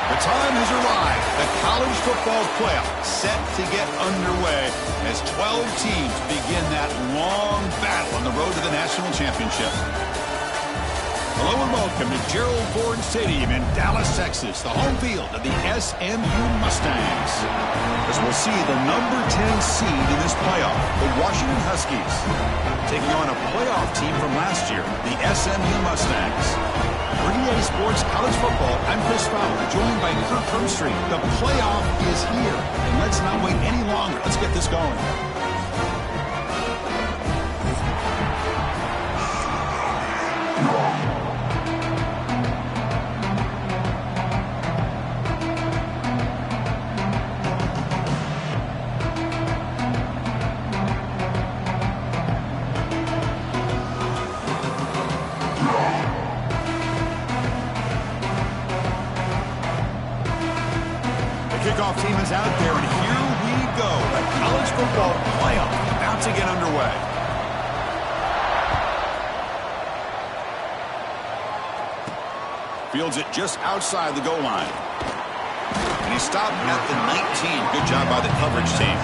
The time has arrived. The college football playoff set to get underway as 12 teams begin that long battle on the road to the national championship. Hello and welcome to Gerald Ford Stadium in Dallas, Texas, the home field of the SMU Mustangs. As we'll see the number 10 seed in this playoff, the Washington Huskies, taking on a playoff team from last year, the SMU Mustangs. For EA Sports College Football, I'm Chris Fowler, joined by Kirk Hermstreet. The playoff is here, and let's not wait any longer. Let's get this going. Kickoff team is out there, and here we go. The college football playoff about to get underway. Fields it just outside the goal line. And he stopped at the 19. Good job by the coverage team.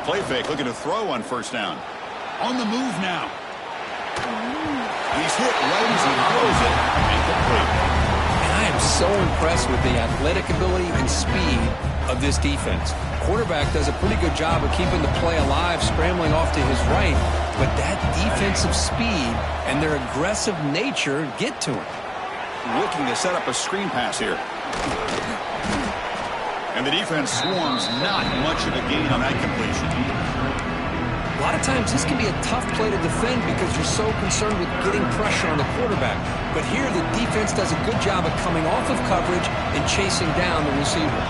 Play fake, looking to throw on first down. On the move now. He's hit right as he throws it. Incomplete. And I am so impressed with the athletic ability and speed of this defense. Quarterback does a pretty good job of keeping the play alive, scrambling off to his right, but that defensive speed and their aggressive nature get to him. Looking to set up a screen pass here. And the defense swarms, not much of a gain on that completion. A lot of times this can be a tough play to defend because you're so concerned with getting pressure on the quarterback. But here the defense does a good job of coming off of coverage and chasing down the receiver.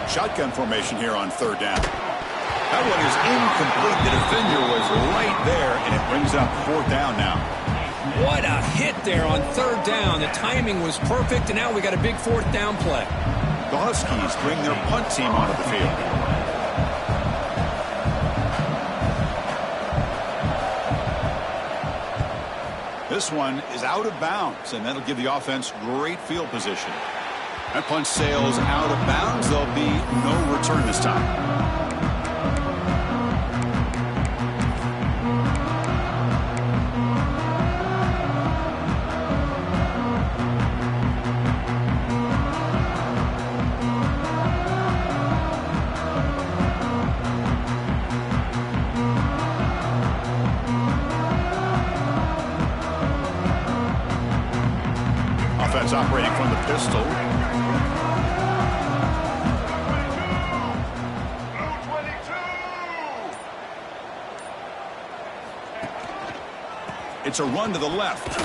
Shotgun formation here on third down. That one is incomplete. The defender was right there, and it brings up fourth down now. What a hit there on third down. The timing was perfect, and now we got a big fourth down play. The Huskies bring their punt team onto the field. This one is out of bounds, and that'll give the offense great field position. That punt sails out of bounds. There'll be no return this time. Offense operating from the pistol. It's a run to the left.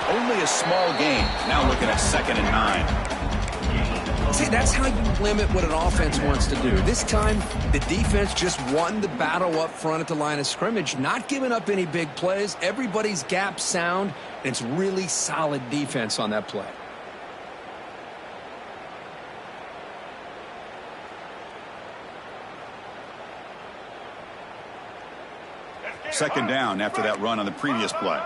Only a small gain. Now looking at 2nd and 9. See, that's how you limit what an offense wants to do. This time, the defense just won the battle up front at the line of scrimmage, not giving up any big plays. Everybody's gap sound. It's really solid defense on that play. Second down after that run on the previous play.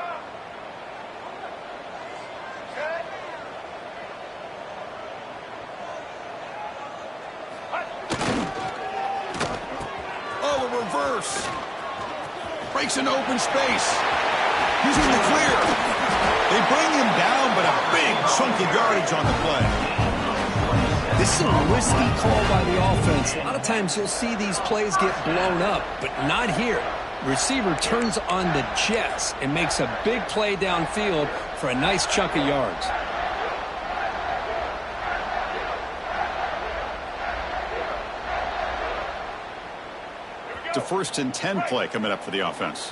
Oh, a reverse. Breaks into open space. He's in the clear. They bring him down, but a big chunk of yardage on the play. This is a risky call by the offense. A lot of times you'll see these plays get blown up, but not here. Receiver turns on the jets and makes a big play downfield for a nice chunk of yards. It's a 1st and 10 play coming up for the offense.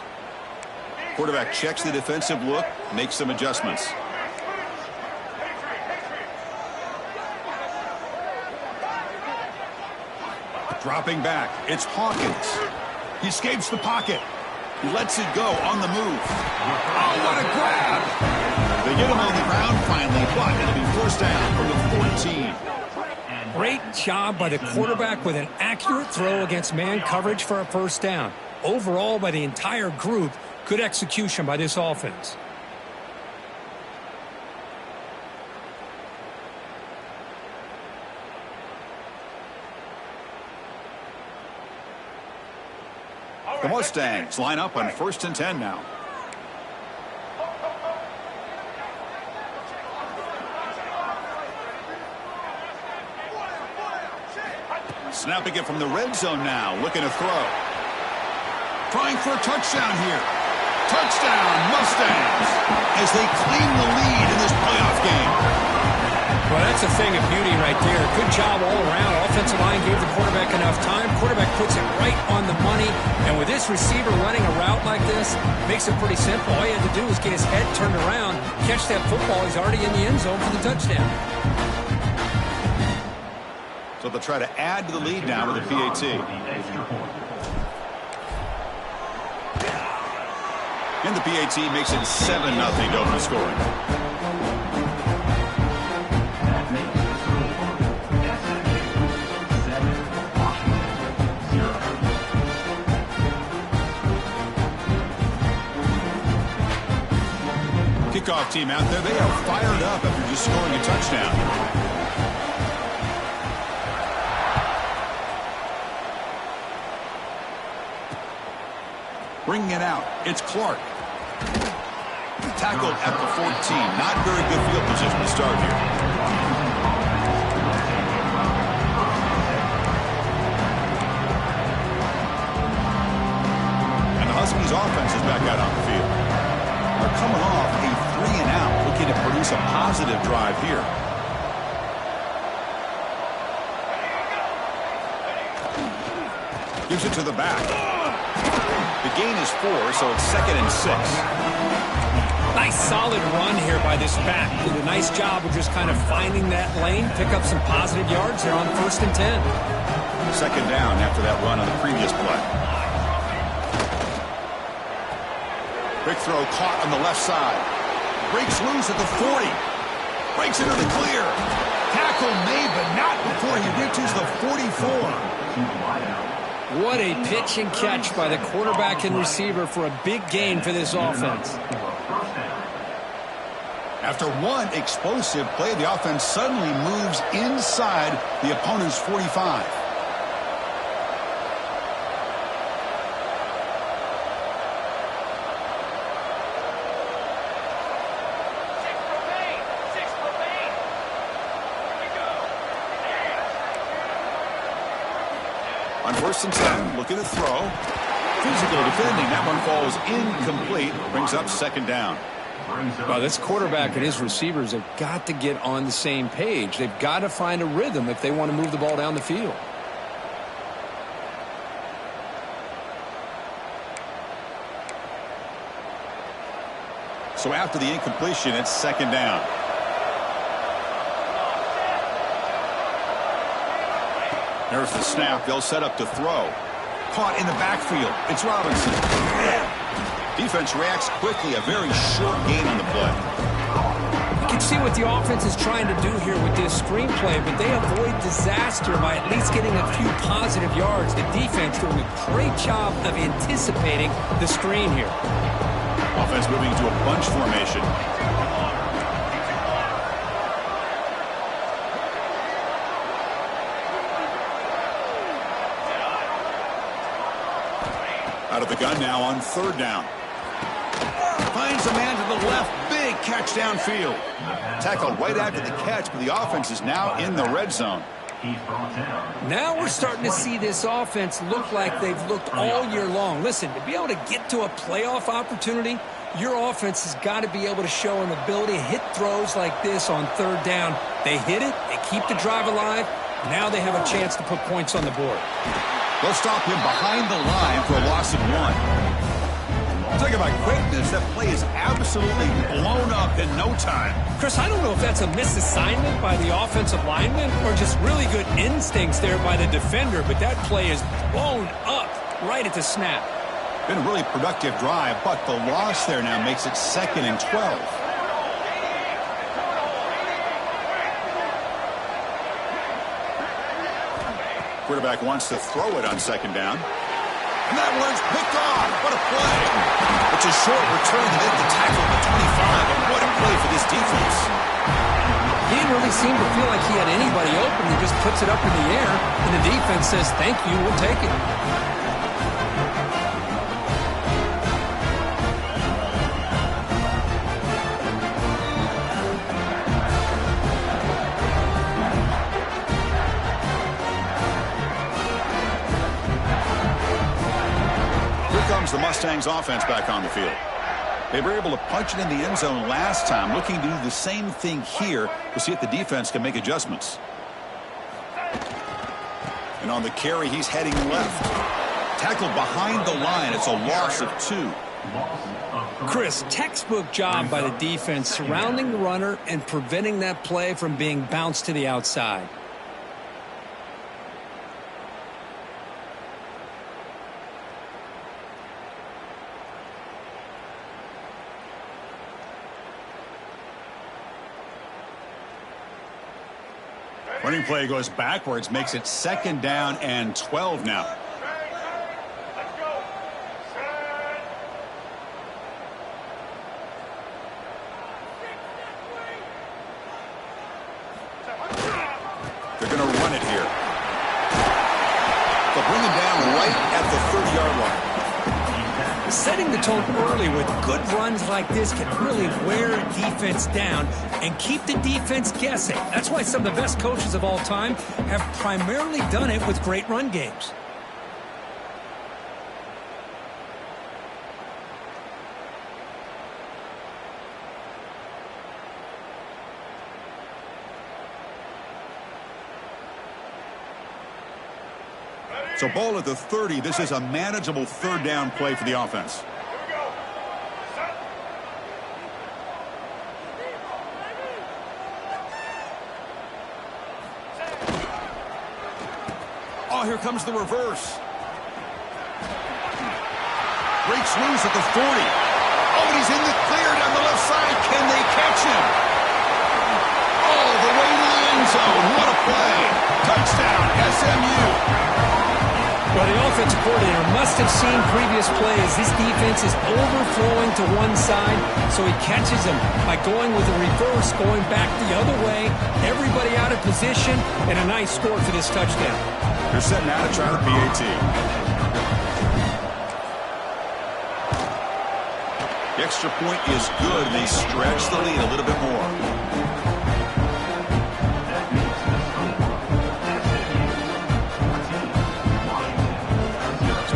Quarterback checks the defensive look, makes some adjustments. Dropping back, it's Hawkins. He escapes the pocket. He lets it go on the move. Oh, what a grab! They get him on the ground finally, but it'll be first down from the 14. Great job by the quarterback with an accurate throw against man coverage for a first down. Overall, by the entire group, good execution by this offense. The Mustangs line up on 1st and 10 now. Snapping it from the red zone now, looking to throw. Trying for a touchdown here. Touchdown, Mustangs, as they claim the lead in this playoff game. Well, that's a thing of beauty right there. Good job all around. Offensive line gave the quarterback enough time. Quarterback puts it right on the money. And with this receiver running a route like this, makes it pretty simple. All he had to do was get his head turned around, catch that football. He's already in the end zone for the touchdown. So they'll try to add to the lead now with a PAT. And the PAT makes it 7-0 open scoring. Kickoff team out there, they are fired up after just scoring a touchdown. Bringing it out, it's Clark. Tackled at the 14. Not very good field position to start here. And the Huskies offense is back out on the field. They're coming off a 3-and-out, looking to produce a positive drive here. Gives it to the back. The gain is 4, so it's 2nd and 6. Nice solid run here by this back. Did a nice job of just kind of finding that lane, pick up some positive yards here on 1st and 10. 2nd down after that run on the previous play. Big throw caught on the left side. Breaks loose at the 40. Breaks into the clear. Tackle made, but not before he reaches the 44. What a pitch and catch by the quarterback and receiver for a big gain for this offense. After one explosive play, the offense suddenly moves inside the opponent's 45. On 1st and 10, looking to throw. Physical defending. That one falls incomplete. Brings up 2nd down. Well, this quarterback and his receivers have got to get on the same page. They've got to find a rhythm if they want to move the ball down the field. So after the incompletion, it's 2nd down. There's the snap. They'll set up to throw. Caught in the backfield. It's Robinson. Defense reacts quickly. A very short gain on the play. You can see what the offense is trying to do here with this screenplay, but they avoid disaster by at least getting a few positive yards. The defense doing a great job of anticipating the screen here. Offense moving to a bunch formation. Out of the gun now on 3rd down. Finds a man to the left. Big catch downfield. Tackled right after the catch, but the offense is now in the red zone. Now we're starting to see this offense look like they've looked all year long. Listen, to be able to get to a playoff opportunity, your offense has got to be able to show an ability to hit throws like this on 3rd down. They hit it. They keep the drive alive. Now they have a chance to put points on the board. They'll stop him behind the line for a loss of 1. Talk about quickness. That play is absolutely blown up in no time. Chris, I don't know if that's a misassignment by the offensive lineman or just really good instincts there by the defender, but that play is blown up right at the snap. Been a really productive drive, but the loss there now makes it 2nd and 12. Quarterback wants to throw it on 2nd down. And that one's picked off. What a play. It's a short return to hit the tackle at the 25, and what a play for this defense. He didn't really seem to feel like he had anybody open. He just puts it up in the air, and the defense says, thank you, we'll take it. The Mustangs offense back on the field. They were able to punch it in the end zone last time, looking to do the same thing here to see if the defense can make adjustments. And on the carry, he's heading left. Tackled behind the line. It's a loss of 2. Chris, textbook job by the defense surrounding the runner and preventing that play from being bounced to the outside. Running play goes backwards, makes it 2nd down and 12 now. They're going to run it here. They'll bring him down right at the 30-yard line. Setting the tone early with good runs like this can really wear a defense down and keep the defense guessing. That's why some of the best coaches of all time have primarily done it with great run games. So ball at the 30. This is a manageable 3rd down play for the offense. Oh, here comes the reverse. Breaks loose at the 40. Oh, and he's in the clear down the left side. Can they catch him? All the way to the end zone. What a play. Touchdown, SMU. Well, the offensive coordinator must have seen previous plays. This defense is overflowing to one side, so he catches them by going with a reverse, going back the other way. Everybody out of position, and a nice score for this touchdown. They're setting out to try the PAT. The extra point is good. They stretch the lead a little bit more.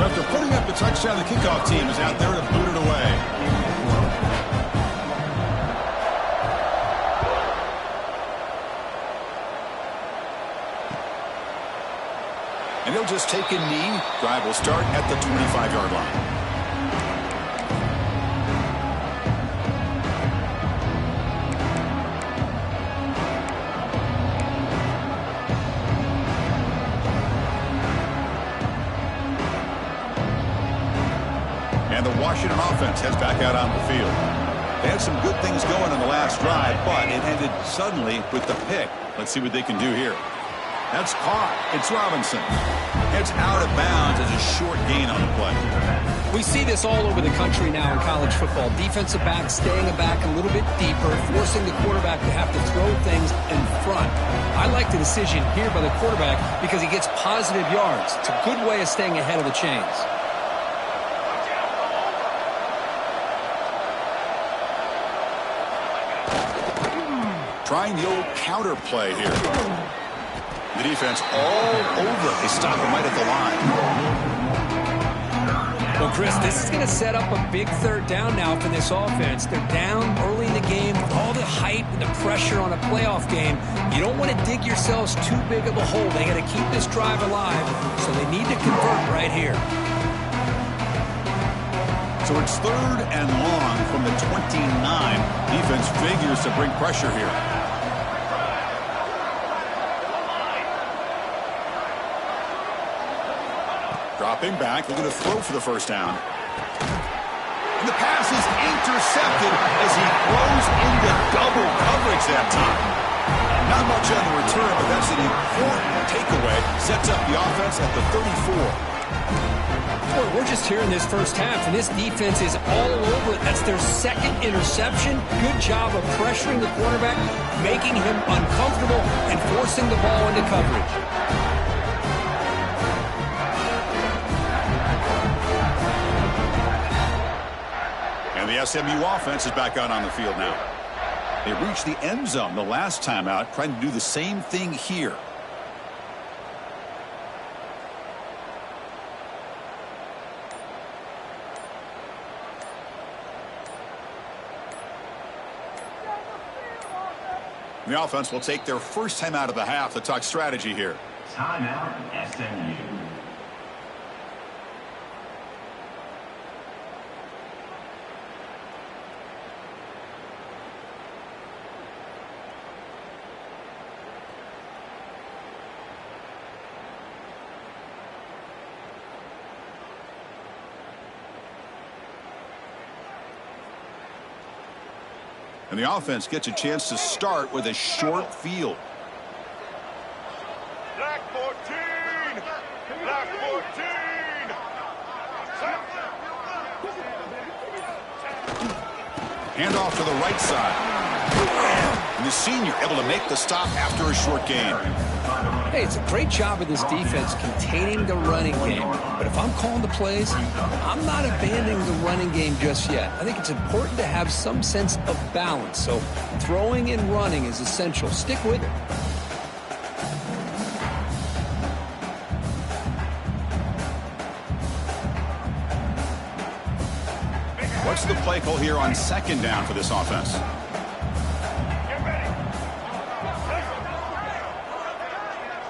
After putting up the touchdown, the kickoff team is out there to boot it away. And he'll just take a knee. Drive will start at the 25-yard line. And the Washington offense heads back out on the field. They had some good things going on the last drive, but it ended suddenly with the pick. Let's see what they can do here. That's caught. It's Robinson. It's out of bounds as a short gain on the play. We see this all over the country now in college football. Defensive backs staying back a little bit deeper, forcing the quarterback to have to throw things in front. I like the decision here by the quarterback because he gets positive yards. It's a good way of staying ahead of the chains. Trying the old counter play here. The defense all over. They stop him right at the line. Well, Chris, this is going to set up a big 3rd down now for this offense. They're down early in the game with all the hype and the pressure on a playoff game. You don't want to dig yourselves too big of a hole. They got to keep this drive alive, so they need to convert right here. So it's 3rd and long from the 29. Defense figures to bring pressure here. Dropping back, looking to throw for the first down. And the pass is intercepted as he throws into double coverage that time. Not much on the return, but that's an important takeaway. Sets up the offense at the 34. Boy, we're just here in this first half, and this defense is all over it. That's their 2nd interception. Good job of pressuring the quarterback, making him uncomfortable, and forcing the ball into coverage. And the SMU offense is back out on the field now. They reached the end zone the last time out, trying to do the same thing here. The offense will take their first time out of the half to talk strategy here. Timeout, SMU. And the offense gets a chance to start with a short field. Black 14! Black 14! Handoff to the right side. And the senior able to make the stop after a short gain. Hey, it's a great job of this defense containing the running game. But if I'm calling the plays, I'm not abandoning the running game just yet. I think it's important to have some sense of balance. So throwing and running is essential. Stick with it. What's the play call here on 2nd down for this offense?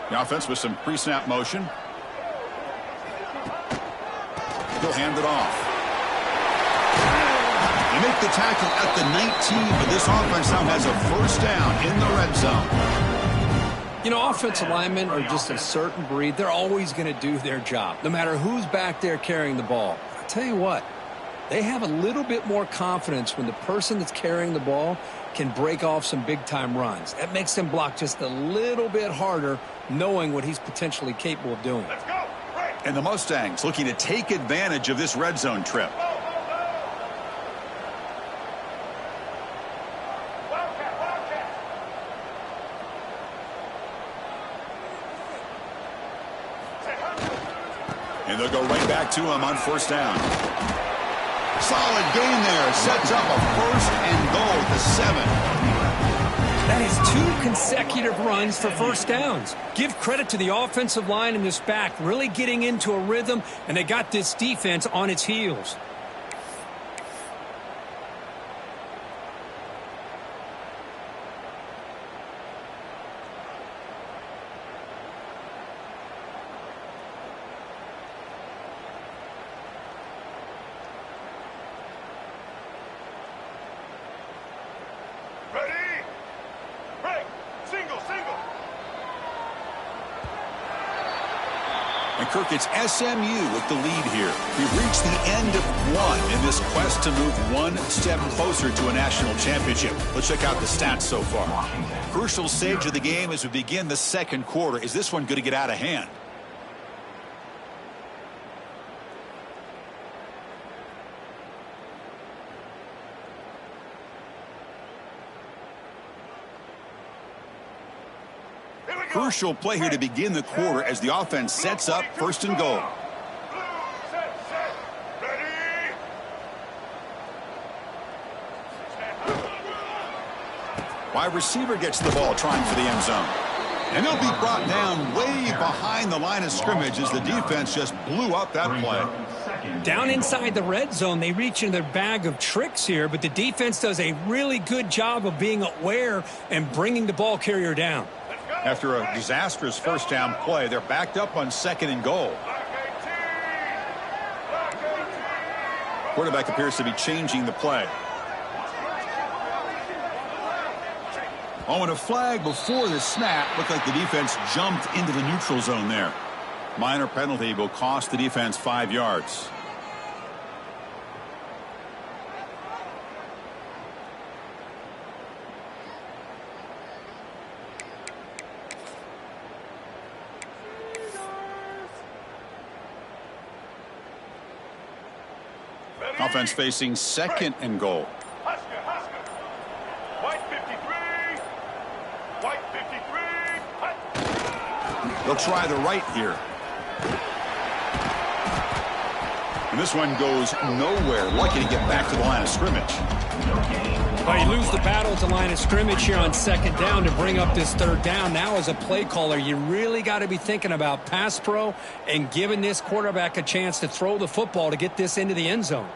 The offense with some pre-snap motion. He'll hand it off. They make the tackle at the 19, but this offense now has a first down in the red zone. You know, offensive linemen are just a certain breed. They're always going to do their job, no matter who's back there carrying the ball. I'll tell you what, they have a little bit more confidence when the person that's carrying the ball can break off some big-time runs. That makes them block just a little bit harder, knowing what he's potentially capable of doing. Let's go! Right. And the Mustangs looking to take advantage of this red zone trip. And they'll go right back to him on first down. Solid gain there. Sets up a 1st and goal at the 7. That is 2 consecutive runs for first downs. Give credit to the offensive line and this back really getting into a rhythm, and they got this defense on its heels. And Kirk, it's SMU with the lead here. We've reached the end of 1 in this quest to move 1 step closer to a national championship. Let's check out the stats so far. Crucial stage of the game as we begin the 2nd quarter. Is this one going to get out of hand? Crucial play here to begin the quarter as the offense sets up 1st and goal. Wide receiver gets the ball trying for the end zone. And they'll be brought down way behind the line of scrimmage as the defense just blew up that play. Down inside the red zone, they reach into their bag of tricks here, but the defense does a really good job of being aware and bringing the ball carrier down. After a disastrous first down play, they're backed up on 2nd and goal. Quarterback appears to be changing the play. Oh, and a flag before the snap. Looked like the defense jumped into the neutral zone there. Minor penalty will cost the defense 5 yards. Offense facing 2nd and goal. White 53. White 53. They'll try the right here. And this one goes nowhere. Lucky to get back to the line of scrimmage. Well, you lose the battle at the line of scrimmage here on 2nd down to bring up this 3rd down. Now, as a play caller, you really got to be thinking about pass pro and giving this quarterback a chance to throw the football to get this into the end zone.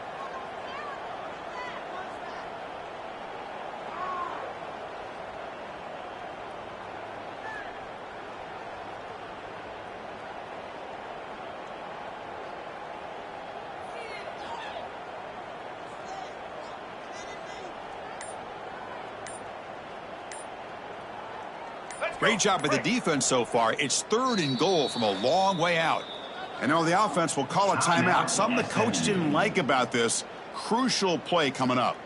Great job by the defense so far. It's 3rd and goal from a long way out. And now the offense will call a timeout. Something the coach didn't like about this. Crucial play coming up.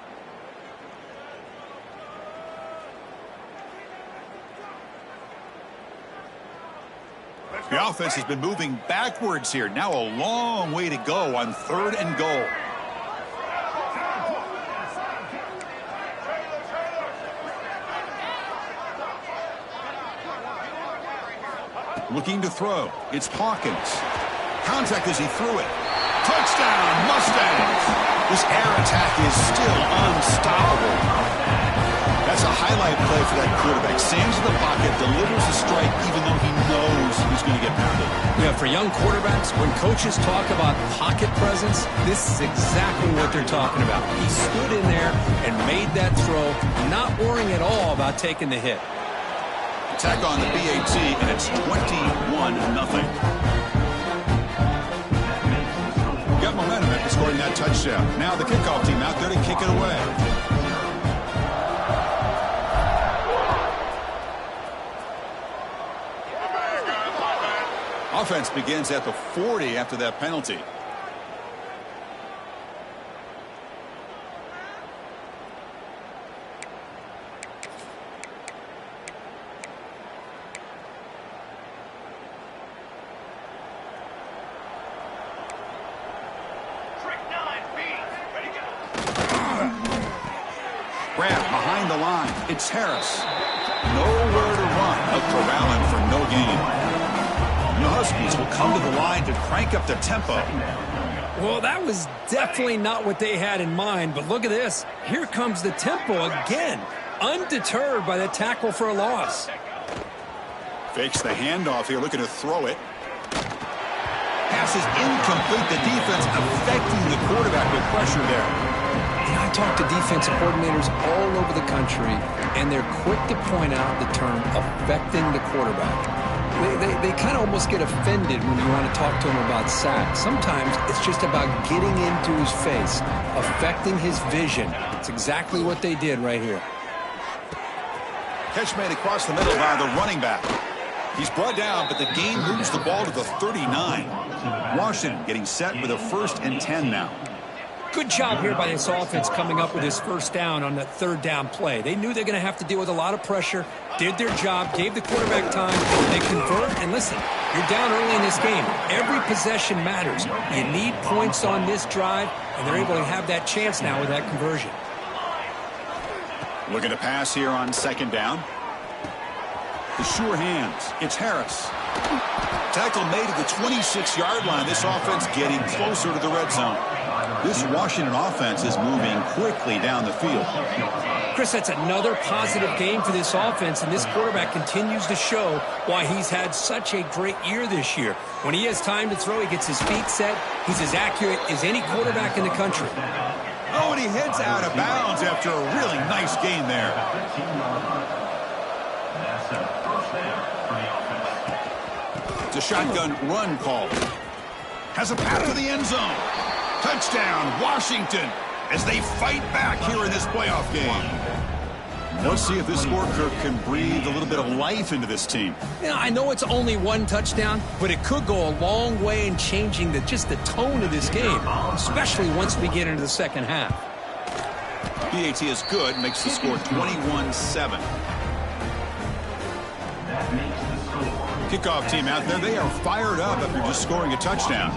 The offense has been moving backwards here. Now a long way to go on 3rd and goal. Looking to throw. It's Hawkins. Contact as he threw it. Touchdown, Mustangs! This air attack is still unstoppable. That's a highlight play for that quarterback. Stands in the pocket, delivers a strike even though he knows he's going to get pounded. Yeah, for young quarterbacks, when coaches talk about pocket presence, this is exactly what they're talking about. He stood in there and made that throw, not worrying at all about taking the hit. Attack on the BAT, and it's 21-0. Got momentum after scoring that touchdown. Now the kickoff team out there to kick it away. Offense begins at the 40 after that penalty. Behind the line, it's Harris. Nowhere to run, out corralling for no gain. The Huskies will come to the line to crank up the tempo. Well, that was definitely not what they had in mind, but look at this. Here comes the tempo again, undeterred by the tackle for a loss. Fakes the handoff here, looking to throw it. Pass is incomplete. The defense affecting the quarterback with pressure there. I talk to defensive coordinators all over the country, and they're quick to point out the term affecting the quarterback. They kind of almost get offended when you want to talk to them about sacks. Sometimes it's just about getting into his face, affecting his vision. It's exactly what they did right here. Catch made across the middle by the running back. He's brought down, but the game moves the ball to the 39. Washington getting set with a 1st and 10 now. Good job here by this offense coming up with this 1st down on that 3rd down play. They knew they're going to have to deal with a lot of pressure, did their job, gave the quarterback time, they convert, and listen, you're down early in this game. Every possession matters. You need points on this drive, and they're able to have that chance now with that conversion. Looking to pass here on 2nd down. The sure hands. It's Harris. Tackle made at the 26-yard line. This offense getting closer to the red zone. This Washington offense is moving quickly down the field. Chris, that's another positive game for this offense, and this quarterback continues to show why he's had such a great year this year. When he has time to throw, he gets his feet set. He's as accurate as any quarterback in the country. Oh, and he heads out of bounds after a really nice gain there. It's a shotgun run call. Has a path to the end zone. Touchdown, Washington, as they fight back here in this playoff game. Let's see if this score can breathe a little bit of life into this team. You know, I know it's only one touchdown, but it could go a long way in changing just the tone of this game, especially once we get into the second half. PAT is good, makes the score 21-7. Kickoff team out there, they are fired up after just scoring a touchdown.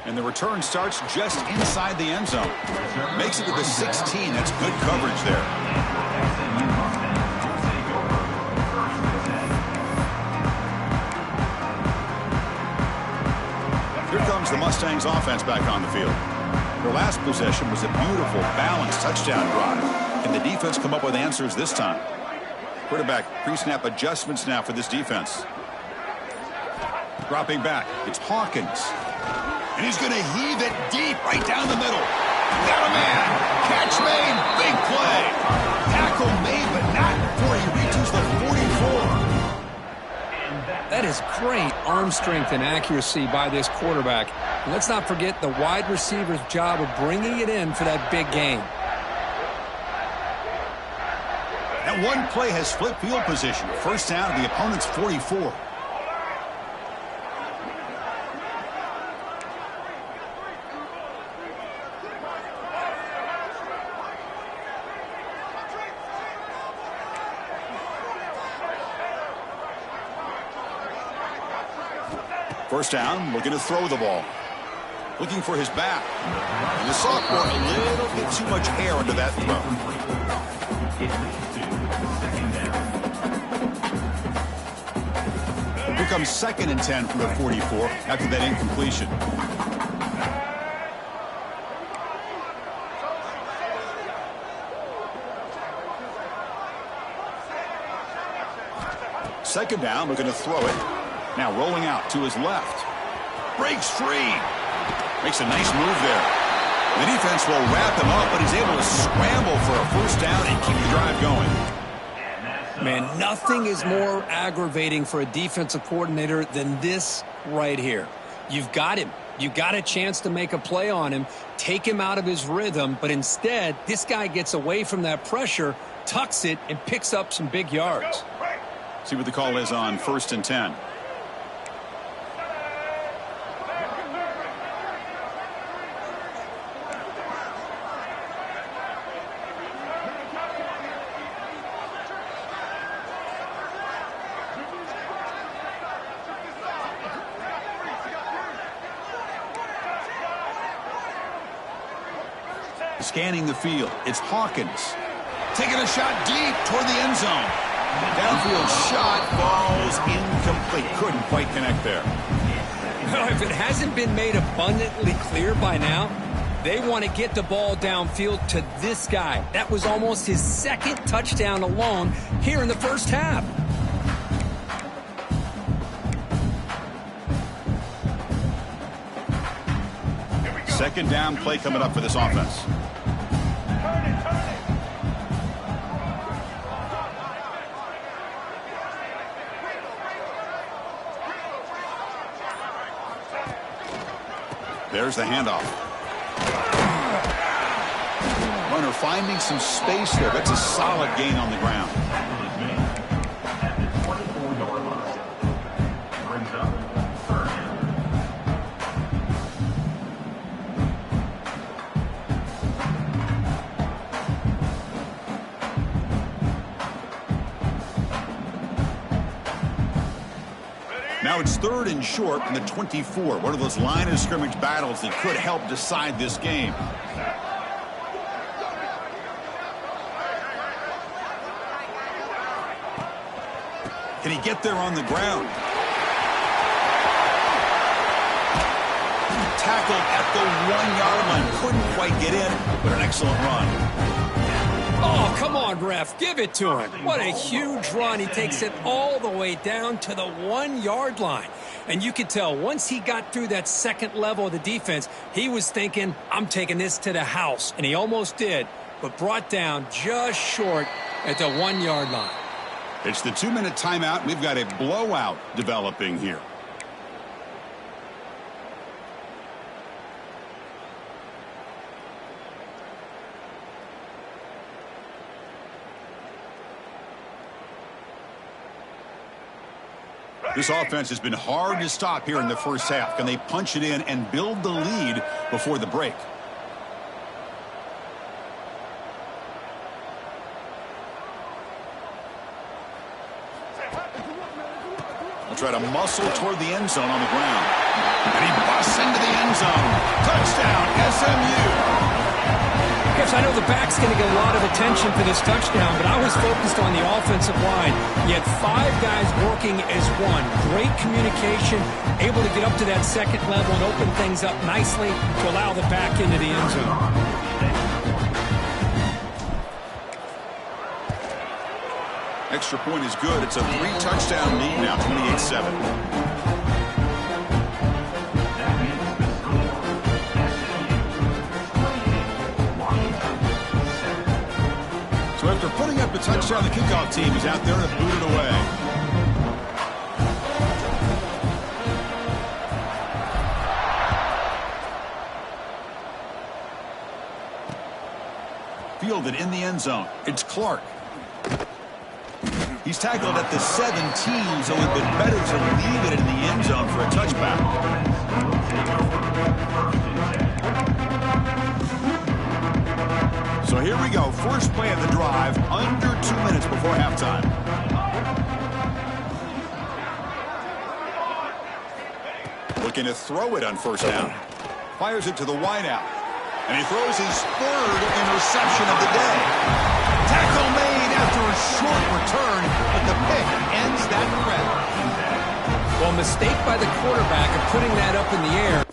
And the return starts just inside the end zone. Makes it to the 16. That's good coverage there. Here comes the Mustangs offense back on the field. Their last possession was a beautiful, balanced touchdown drive. Can the defense come up with answers this time? Quarterback pre-snap adjustments now for this defense. Dropping back, it's Hawkins. And he's going to heave it deep right down the middle. Got a man. Catch made. Big play. Tackle made, but not before he reaches the 44. That is great arm strength and accuracy by this quarterback. And let's not forget the wide receiver's job of bringing it in for that big game. That one play has flipped field position. First down at the opponent's 44. First down, looking to throw the ball. Looking for his back. And the sophomore, a little bit too much air under that throw. Here comes 2nd and 10 from the 44 after that incompletion. Second down, looking to throw it. Now rolling out to his left. Breaks free. Makes a nice move there. The defense will wrap him up, but he's able to scramble for a first down and keep the drive going. Man, nothing is more aggravating for a defensive coordinator than this right here. You've got him. You've got a chance to make a play on him, take him out of his rhythm, but instead, this guy gets away from that pressure, tucks it, and picks up some big yards. See what the call is on 1st and 10. Scanning the field, it's Hawkins. Taking a shot deep toward the end zone. Downfield shot falls incomplete. Couldn't quite connect there. Well, if it hasn't been made abundantly clear by now, they want to get the ball downfield to this guy. That was almost his 2nd touchdown alone here in the first half. Second down play coming up for this offense. There's the handoff. Runner finding some space there. That's a solid gain on the ground. Now it's 3rd and short from the 24. One of those line of scrimmage battles that could help decide this game. Can he get there on the ground? Tackled at the 1-yard line. Couldn't quite get in, but an excellent run. Oh, come on, ref. Give it to him. What a huge run. He takes it all the way down to the 1-yard line. And you could tell once he got through that second level of the defense, he was thinking, I'm taking this to the house. And he almost did, but brought down just short at the 1-yard line. It's the 2-minute timeout. We've got a blowout developing here. This offense has been hard to stop here in the first half. Can they punch it in and build the lead before the break? They'll try to muscle toward the end zone on the ground. And he busts into the end zone. Touchdown, SMU. Yes, I know the back's going to get a lot of attention for this touchdown, but I was focused on the offensive line. You had 5 guys working as one. Great communication, able to get up to that second level and open things up nicely to allow the back into the end zone. Extra point is good. It's a 3-touchdown lead now, 28-7. So after putting up a touchdown, the kickoff team is out there to boot it away. Fielded in the end zone. It's Clark. He's tackled at the 17, so it would have been better to leave it in the end zone for a touchback. So here we go. First play of the drive, under 2 minutes before halftime. Looking to throw it on first down. Fires it to the wideout. And he throws his 3rd interception of the day. Tackle made after a short return, but the pick ends that threat. Well, mistake by the quarterback of putting that up in the air.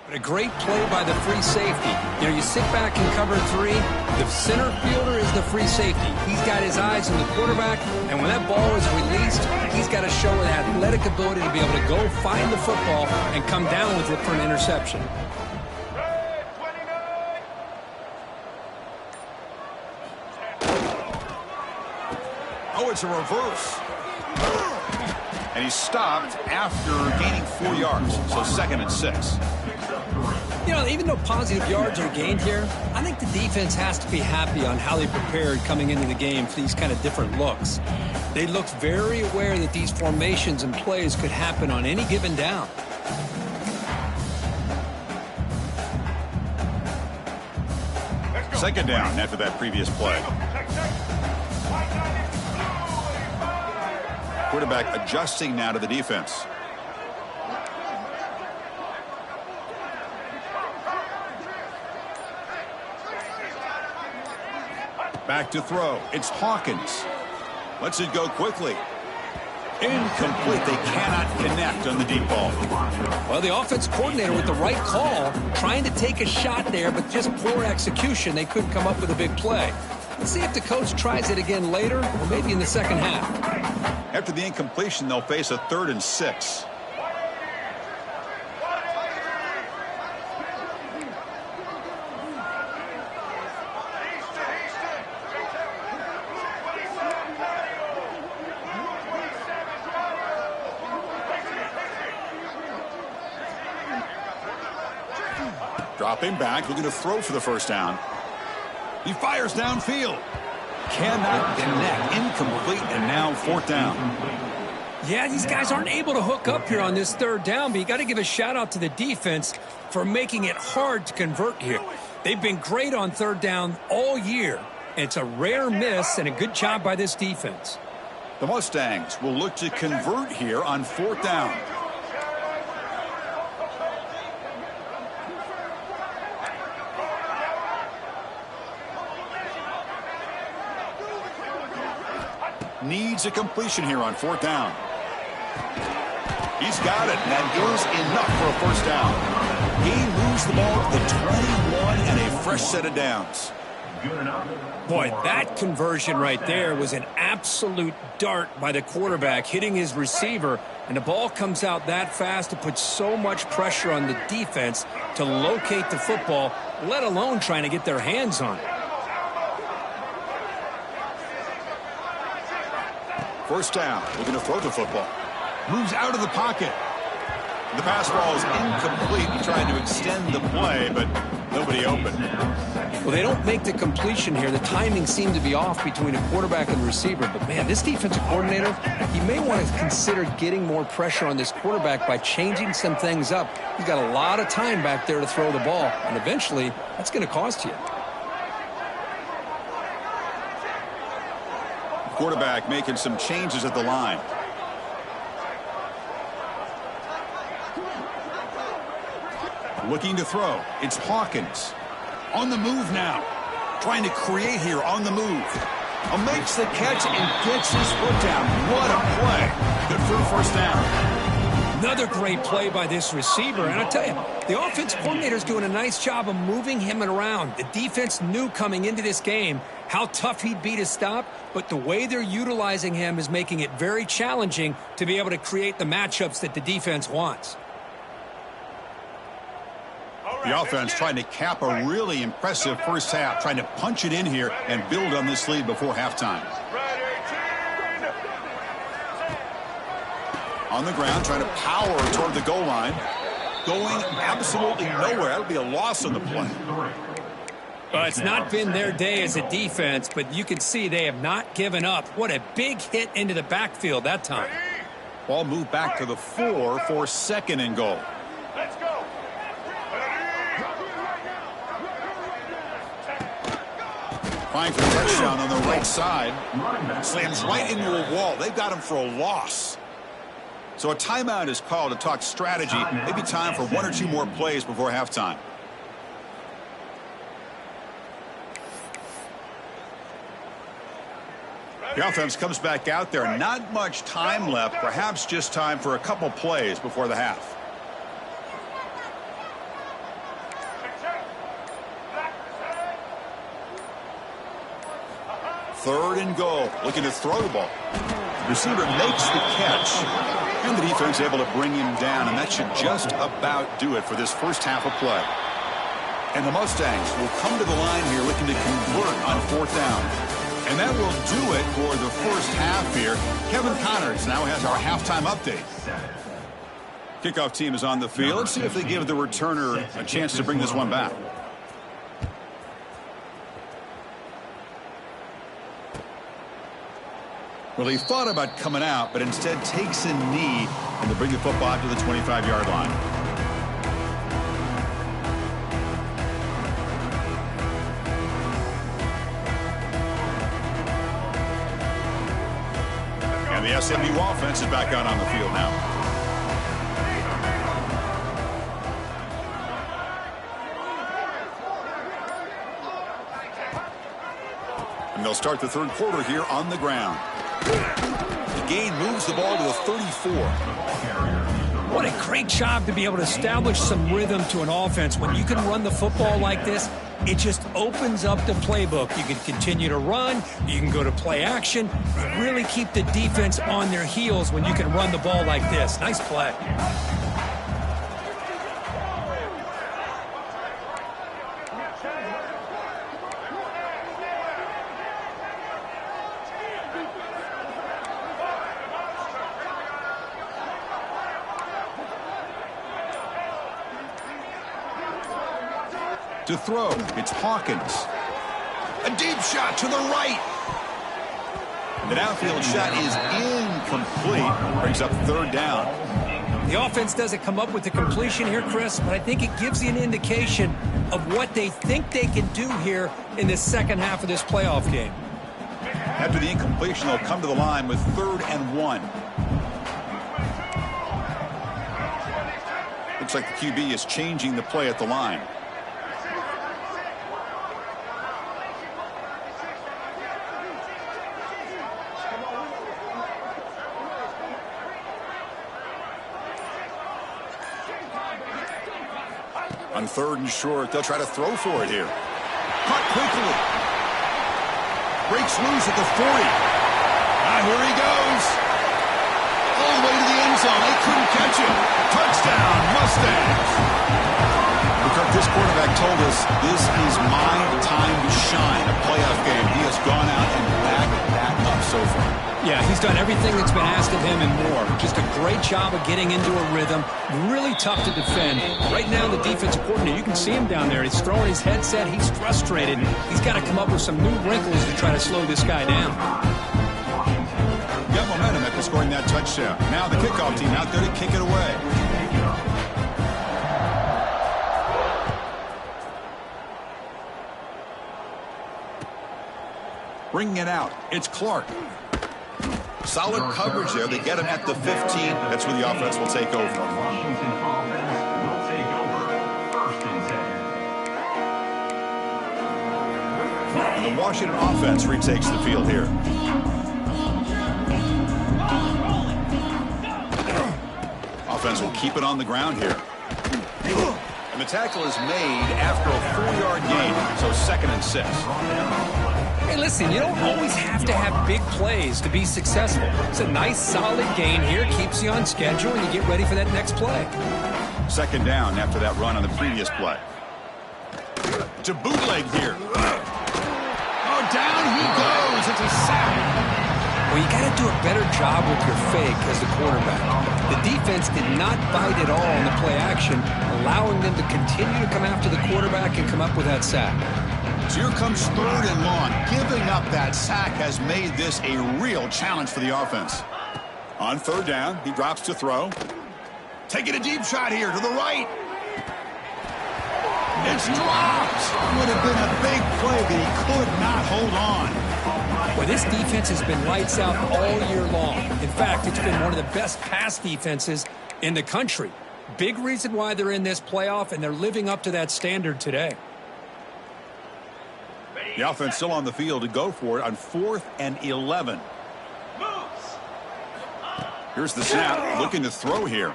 But a great play by the free safety. You know, you sit back and cover 3. The center fielder is the free safety. He's got his eyes on the quarterback, and when that ball is released, he's got to show an athletic ability to be able to go find the football and come down with it for an interception. Oh, it's a reverse. And he's stopped after gaining 4 yards, so 2nd and 6. You know, even though positive yards are gained here, I think the defense has to be happy on how they prepared coming into the game for these kind of different looks. They looked very aware that these formations and plays could happen on any given down. Second down after that previous play. Quarterback adjusting now to the defense. Back to throw. It's Hawkins. Lets it go quickly. Incomplete. They cannot connect on the deep ball. Well, the offense coordinator with the right call, trying to take a shot there, but just poor execution. They couldn't come up with a big play. Let's see if the coach tries it again later, or maybe in the second half. After the incompletion, they'll face a 3rd and 6. Dropping back, looking to throw for the first down. He fires downfield. Cannot connect. Incomplete, and now 4th down. Yeah, these guys aren't able to hook up here on this 3rd down, but you got to give a shout-out to the defense for making it hard to convert here. They've been great on 3rd down all year. It's a rare miss and a good job by this defense. The Mustangs will look to convert here on 4th down. Needs a completion here on 4th down. He's got it. That is enough for a first down. He moves the ball to the 21 and a fresh set of downs. Good enough. Boy, that conversion right there was an absolute dart by the quarterback, hitting his receiver, and the ball comes out that fast to put so much pressure on the defense to locate the football, let alone trying to get their hands on it. First down, looking to throw the football. Moves out of the pocket. The pass ball is incomplete. He tried to extend the play, but nobody open. Well, they don't make the completion here. The timing seemed to be off between a quarterback and receiver. But, man, this defensive coordinator, he may want to consider getting more pressure on this quarterback by changing some things up. He's got a lot of time back there to throw the ball, and eventually that's going to cost you. Quarterback making some changes at the line. Looking to throw. It's Hawkins. On the move now. Trying to create here on the move. Makes the catch and gets his foot down. What a play. Good for a first down. Another great play by this receiver. And I tell you, the offense coordinator's doing a nice job of moving him around. The defense knew coming into this game how tough he'd be to stop, but the way they're utilizing him is making it very challenging to be able to create the matchups that the defense wants. The offense trying to cap a really impressive first half, trying to punch it in here and build on this lead before halftime. On the ground, trying to power toward the goal line. Going absolutely nowhere. That'll be a loss on the play. It's not been their day as a defense, but you can see they have not given up. What a big hit into the backfield that time. Ball moved back to the 4 for second and goal. Let's go. Fine for the touchdown on the right side. Slams right into a wall. They've got him for a loss. So a timeout is called to talk strategy. Maybe time for 1 or 2 more plays before halftime. The offense comes back out there. Not much time left. Perhaps just time for a couple plays before the half. Third and goal. Looking to throw the ball. Receiver makes the catch. And the defense able to bring him down. And that should just about do it for this first half of play. And the Mustangs will come to the line here looking to convert on 4th down. And that will do it for the first half here. Kevin Connors now has our halftime update. Kickoff team is on the field. Let's see if they give the returner a chance to bring this one back. Well, he thought about coming out, but instead takes a knee and to bring the football out to the 25-yard line. And the SMU offense is back out on the field now. And they'll start the third quarter here on the ground. The gain moves the ball to the 34. What a great job to be able to establish some rhythm to an offense. When you can run the football like this, it just opens up the playbook. You can continue to run. You can go to play action. You really keep the defense on their heels when you can run the ball like this. Nice play. To throw, it's Hawkins. A deep shot to the right. The downfield shot is incomplete. Brings up 3rd down. The offense doesn't come up with the completion here, Chris, but I think it gives you an indication of what they think they can do here in the second half of this playoff game. After the incompletion, they'll come to the line with 3rd and 1. Looks like the QB is changing the play at the line. On 3rd and short, they'll try to throw for it here. Caught quickly. Breaks loose at the 40. Here he goes. All the way to the end zone. They couldn't catch him. Touchdown, Mustangs. Because this quarterback told us this is my time to shine. A playoff game. He has gone out and backed that up so far. Yeah, he's done everything that's been asked of him and more. Just a great job of getting into a rhythm. Really tough to defend. Right now, the defensive coordinator, you can see him down there. He's throwing his headset. He's frustrated. He's got to come up with some new wrinkles to try to slow this guy down. Got momentum after scoring that touchdown. Now the kickoff team out there to kick it away. Bringing it out. It's Clark. Solid coverage there. They get him at the 15. That's where the offense will take over. Washington offense will take over. First and 10. The Washington offense retakes the field here. Offense will keep it on the ground here. And the tackle is made after a 4-yard gain, so 2nd and 6. Hey, listen, you don't always have to have big plays to be successful. It's a nice, solid gain here. Keeps you on schedule, and you get ready for that next play. 2nd down after that run on the previous play. To bootleg here. Oh, down he goes. It's a sack. Well, you got to do a better job with your fake as the quarterback. The defense did not bite at all in the play action, allowing them to continue to come after the quarterback and come up with that sack. So here comes 3rd and long. Giving up that sack has made this a real challenge for the offense. On 3rd down, he drops to throw. Taking a deep shot here to the right. It's dropped. Would have been a big play, but he could not hold on. Well, this defense has been lights out all year long. In fact, it's been one of the best pass defenses in the country. Big reason why they're in this playoff, and they're living up to that standard today. The offense still on the field to go for it on 4th and 11. Here's the snap, looking to throw here.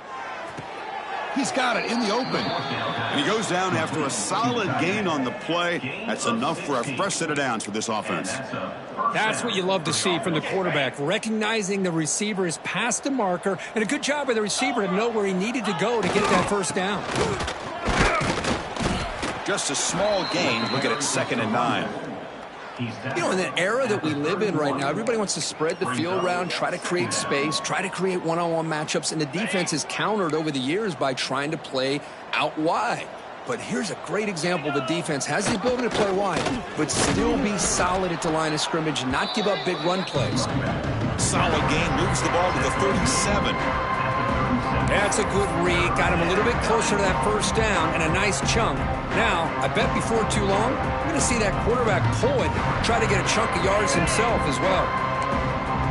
He's got it in the open. And he goes down after a solid gain on the play. That's enough for a fresh set of downs for this offense. That's what you love to see from the quarterback, recognizing the receiver is past the marker, and a good job by the receiver to know where he needed to go to get that 1st down. Just a small gain. Look at it, 2nd and 9. You know, in the era that we live in right now, everybody wants to spread the field around, try to create space, try to create one-on-one matchups, and the defense has countered over the years by trying to play out wide. But here's a great example. The defense has the ability to play wide, but still be solid at the line of scrimmage, not give up big run plays. Solid gain, moves the ball to the 37. That's a good read. Got him a little bit closer to that 1st down and a nice chunk. Now, I bet before too long, we're going to see that quarterback pull it, try to get a chunk of yards himself as well.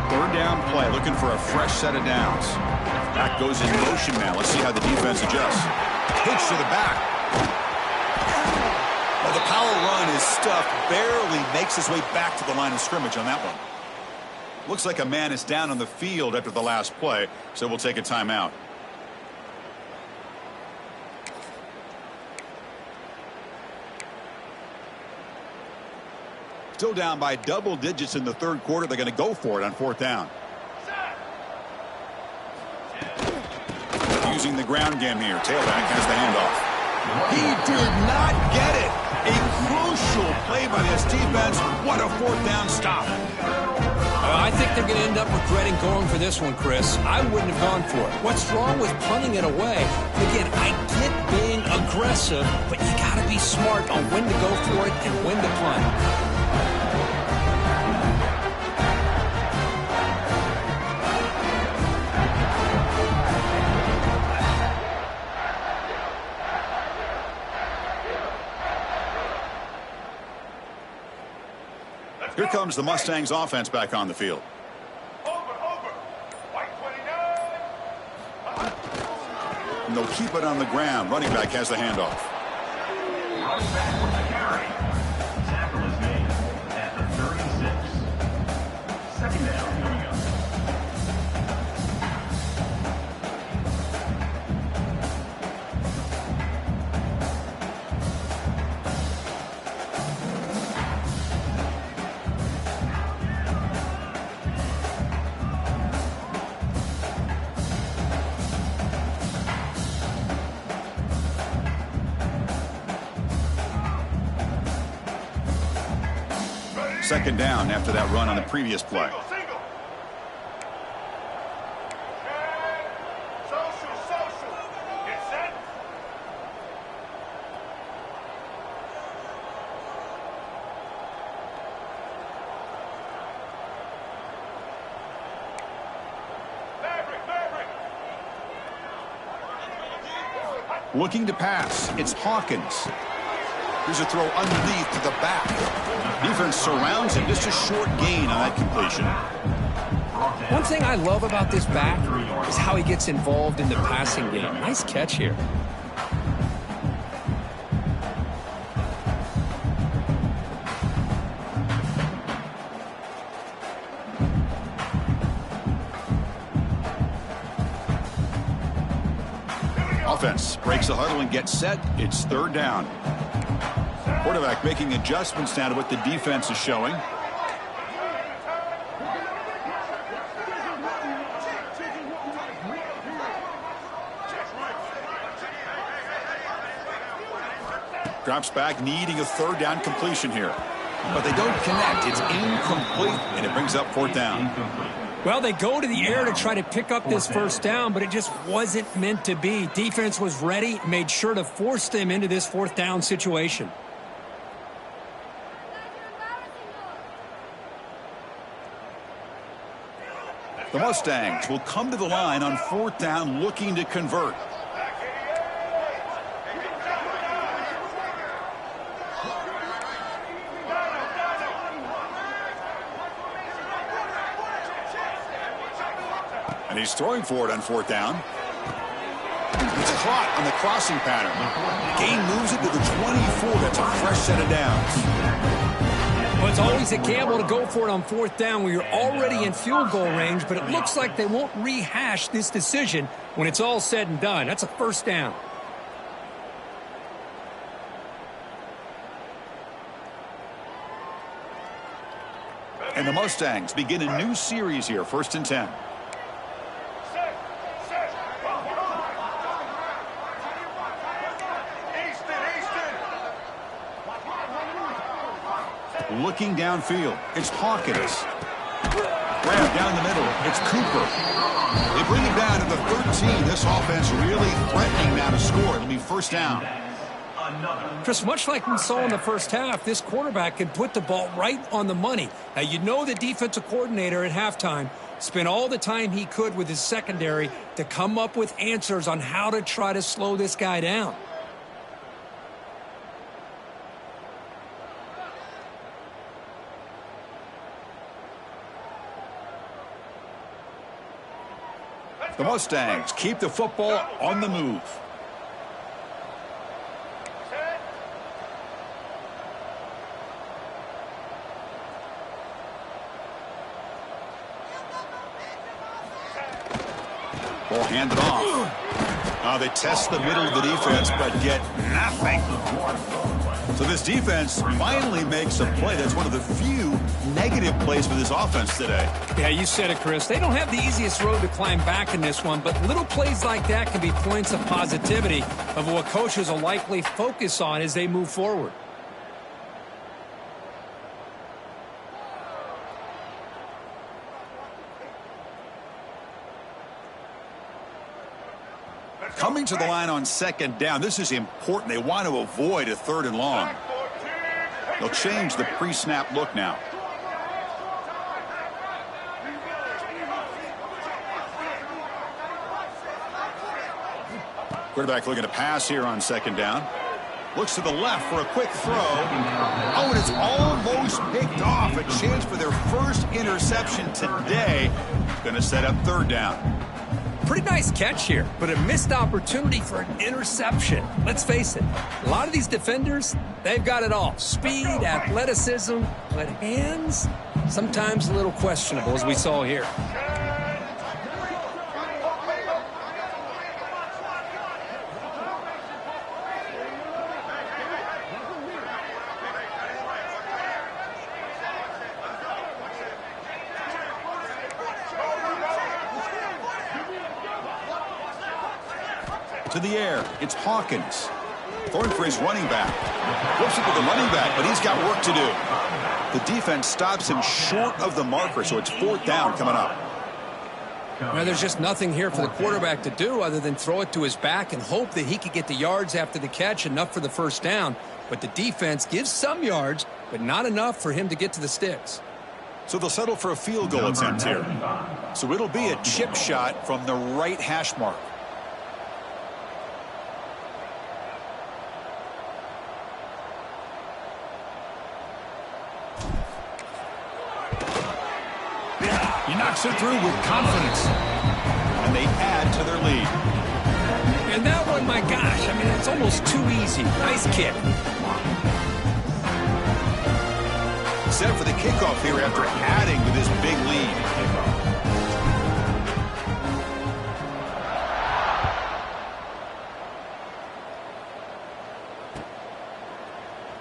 3rd down play, looking for a fresh set of downs. Back goes in motion now. Let's see how the defense adjusts. Pitch to the back. Well, the power run is stuffed. Barely makes his way back to the line of scrimmage on that one. Looks like a man is down on the field after the last play, so we'll take a timeout. Still down by double digits in the 3rd quarter. They're going to go for it on 4th down. Using the ground game here. Tailback has the handoff. He did not get it. A crucial play by this defense. What a 4th down stop. I think they're going to end up regretting going for this one, Chris. I wouldn't have gone for it. What's wrong with punting it away? Again, I get being aggressive, but you got to be smart on when to go for it and when to punt. Here comes the Mustangs offense back on the field. Over. White 29. And they'll keep it on the ground. Running back has the handoff. Running back with the carry. Tackle is made at the 36. 2nd down. Here we go. second down after that run on the previous play. Single. Social. Get set. Maverick. Looking to pass. It's Hawkins. Here's a throw underneath to the back. Defense surrounds him. Just a short gain on that completion. One thing I love about this back is how he gets involved in the passing game. Nice catch here. Offense breaks the huddle and gets set. It's third down. Quarterback making adjustments now to what the defense is showing. Drops back, needing a third down completion here. But they don't connect. It's incomplete, and it brings up fourth down. Well, they go to the air to try to pick up this first down, but it just wasn't meant to be. Defense was ready, made sure to force them into this fourth down situation. The Mustangs will come to the line on fourth down, looking to convert. And he's throwing for it on fourth down. It's caught on the crossing pattern. Gain moves it to the 24. That's a fresh set of downs. Well, it's always a gamble to go for it on fourth down where you're already in field goal range, but it looks like they won't rehash this decision when it's all said and done. That's a first down. And the Mustangs begin a new series here, 1st and 10. Looking downfield, it's Hawkins. Grab down the middle, it's Cooper. They bring it down to the 13. This offense really threatening now to score. It'll be first down. Chris, much like we saw in the first half, this quarterback can put the ball right on the money. Now, you know the defensive coordinator at halftime spent all the time he could with his secondary to come up with answers on how to try to slow this guy down. The Mustangs keep the football on the move. Ball handed off. They test the middle of the defense, but get nothing. So this defense finally makes a play. That's one of the few negative plays for this offense today. Yeah, you said it, Chris. They don't have the easiest road to climb back in this one, but little plays like that can be points of positivity of what coaches will likely focus on as they move forward. Coming to the line on second down. This is important. They want to avoid a third and long. They'll change the pre-snap look now. Quarterback looking to pass here on second down. Looks to the left for a quick throw. Oh, and it's almost picked off. A chance for their first interception today. Going to set up third down. Pretty nice catch here, but a missed opportunity for an interception. Let's face it, a lot of these defenders, they've got it all. Speed, athleticism, but hands, sometimes a little questionable, as we saw here. To the air, it's Hawkins. Throwing for his running back. Flips it to the running back, but he's got work to do. The defense stops him short of the marker, so it's 4th down coming up. Well, there's just nothing here for the quarterback to do other than throw it to his back and hope that he could get the yards after the catch, enough for the first down. But the defense gives some yards, but not enough for him to get to the sticks. So they'll settle for a field goal attempt here. So it'll be a chip shot from the right hash mark. He knocks it through with confidence. And they add to their lead. And that one, my gosh, I mean, it's almost too easy. Nice kick. Set for the kickoff here after adding to this big lead.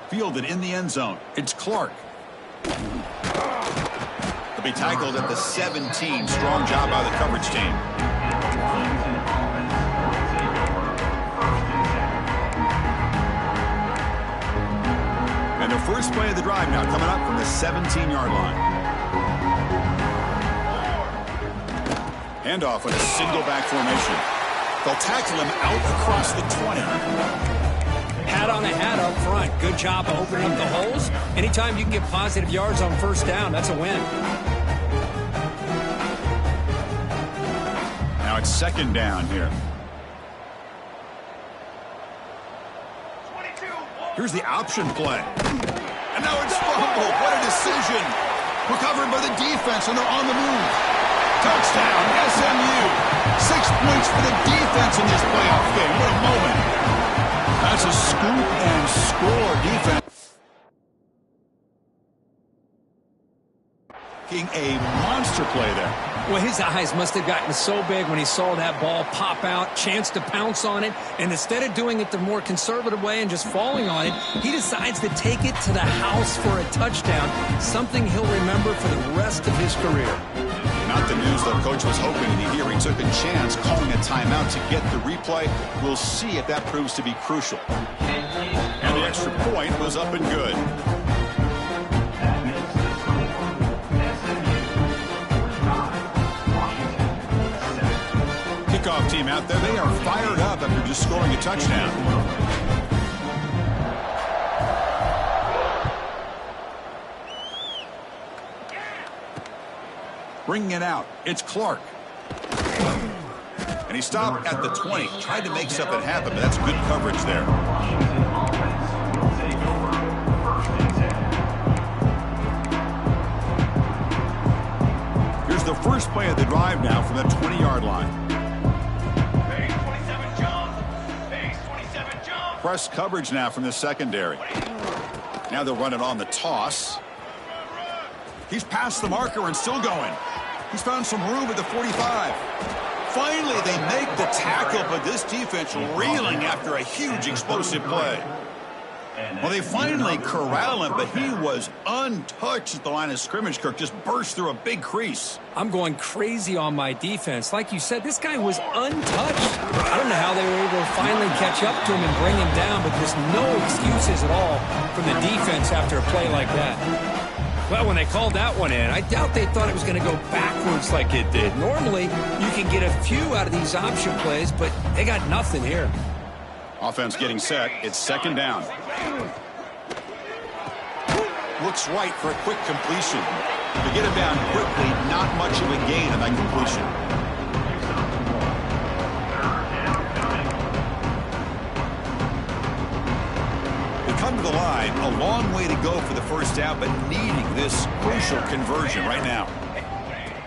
Fielded in the end zone. It's Clark. He'll be tackled at the 17. Strong job by the coverage team. And their first play of the drive now coming up from the 17-yard line. Handoff with a single back formation. They'll tackle him out across the 20. Hat on a hat up front. Good job of opening up the holes. Anytime you can get positive yards on first down, that's a win. Now it's 2nd down here. Here's the option play. And now it's fumbled. What a decision. Recovered by the defense, and they're on the move. Touchdown, SMU. 6 points for the defense in this playoff game. What a moment. That's a scoop and score defense. Making a monster play there. Well, his eyes must have gotten so big when he saw that ball pop out, chance to pounce on it, and instead of doing it the more conservative way and just falling on it, he decides to take it to the house for a touchdown, something he'll remember for the rest of his career. Not the news the coach was hoping to hear. He took a chance calling a timeout to get the replay. We'll see if that proves to be crucial. And the extra point was up and good. Kickoff team out there. They are fired up after just scoring a touchdown. Bringing it out. It's Clark. And he stopped at the 20. Tried to make something happen, but that's good coverage there. Here's the first play of the drive now from the 20-yard line. Press coverage now from the secondary. Now they'll run it on the toss. He's past the marker and still going. He's found some room at the 45. Finally, they make the tackle, but this defense reeling after a huge explosive play. Well, they finally corral him, but he was untouched at the line of scrimmage. Kirk just burst through a big crease. I'm going crazy on my defense. Like you said, this guy was untouched. I don't know how they were able to finally catch up to him and bring him down, but there's no excuses at all from the defense after a play like that. Well, when they called that one in, I doubt they thought it was going to go backwards like it did. Normally, you can get a few out of these option plays, but they got nothing here. Offense getting set. It's 2nd down. Looks right for a quick completion. To get him down quickly, not much of a gain on that completion. They come to the line. A long way to go for the first down, but needing this crucial conversion right now.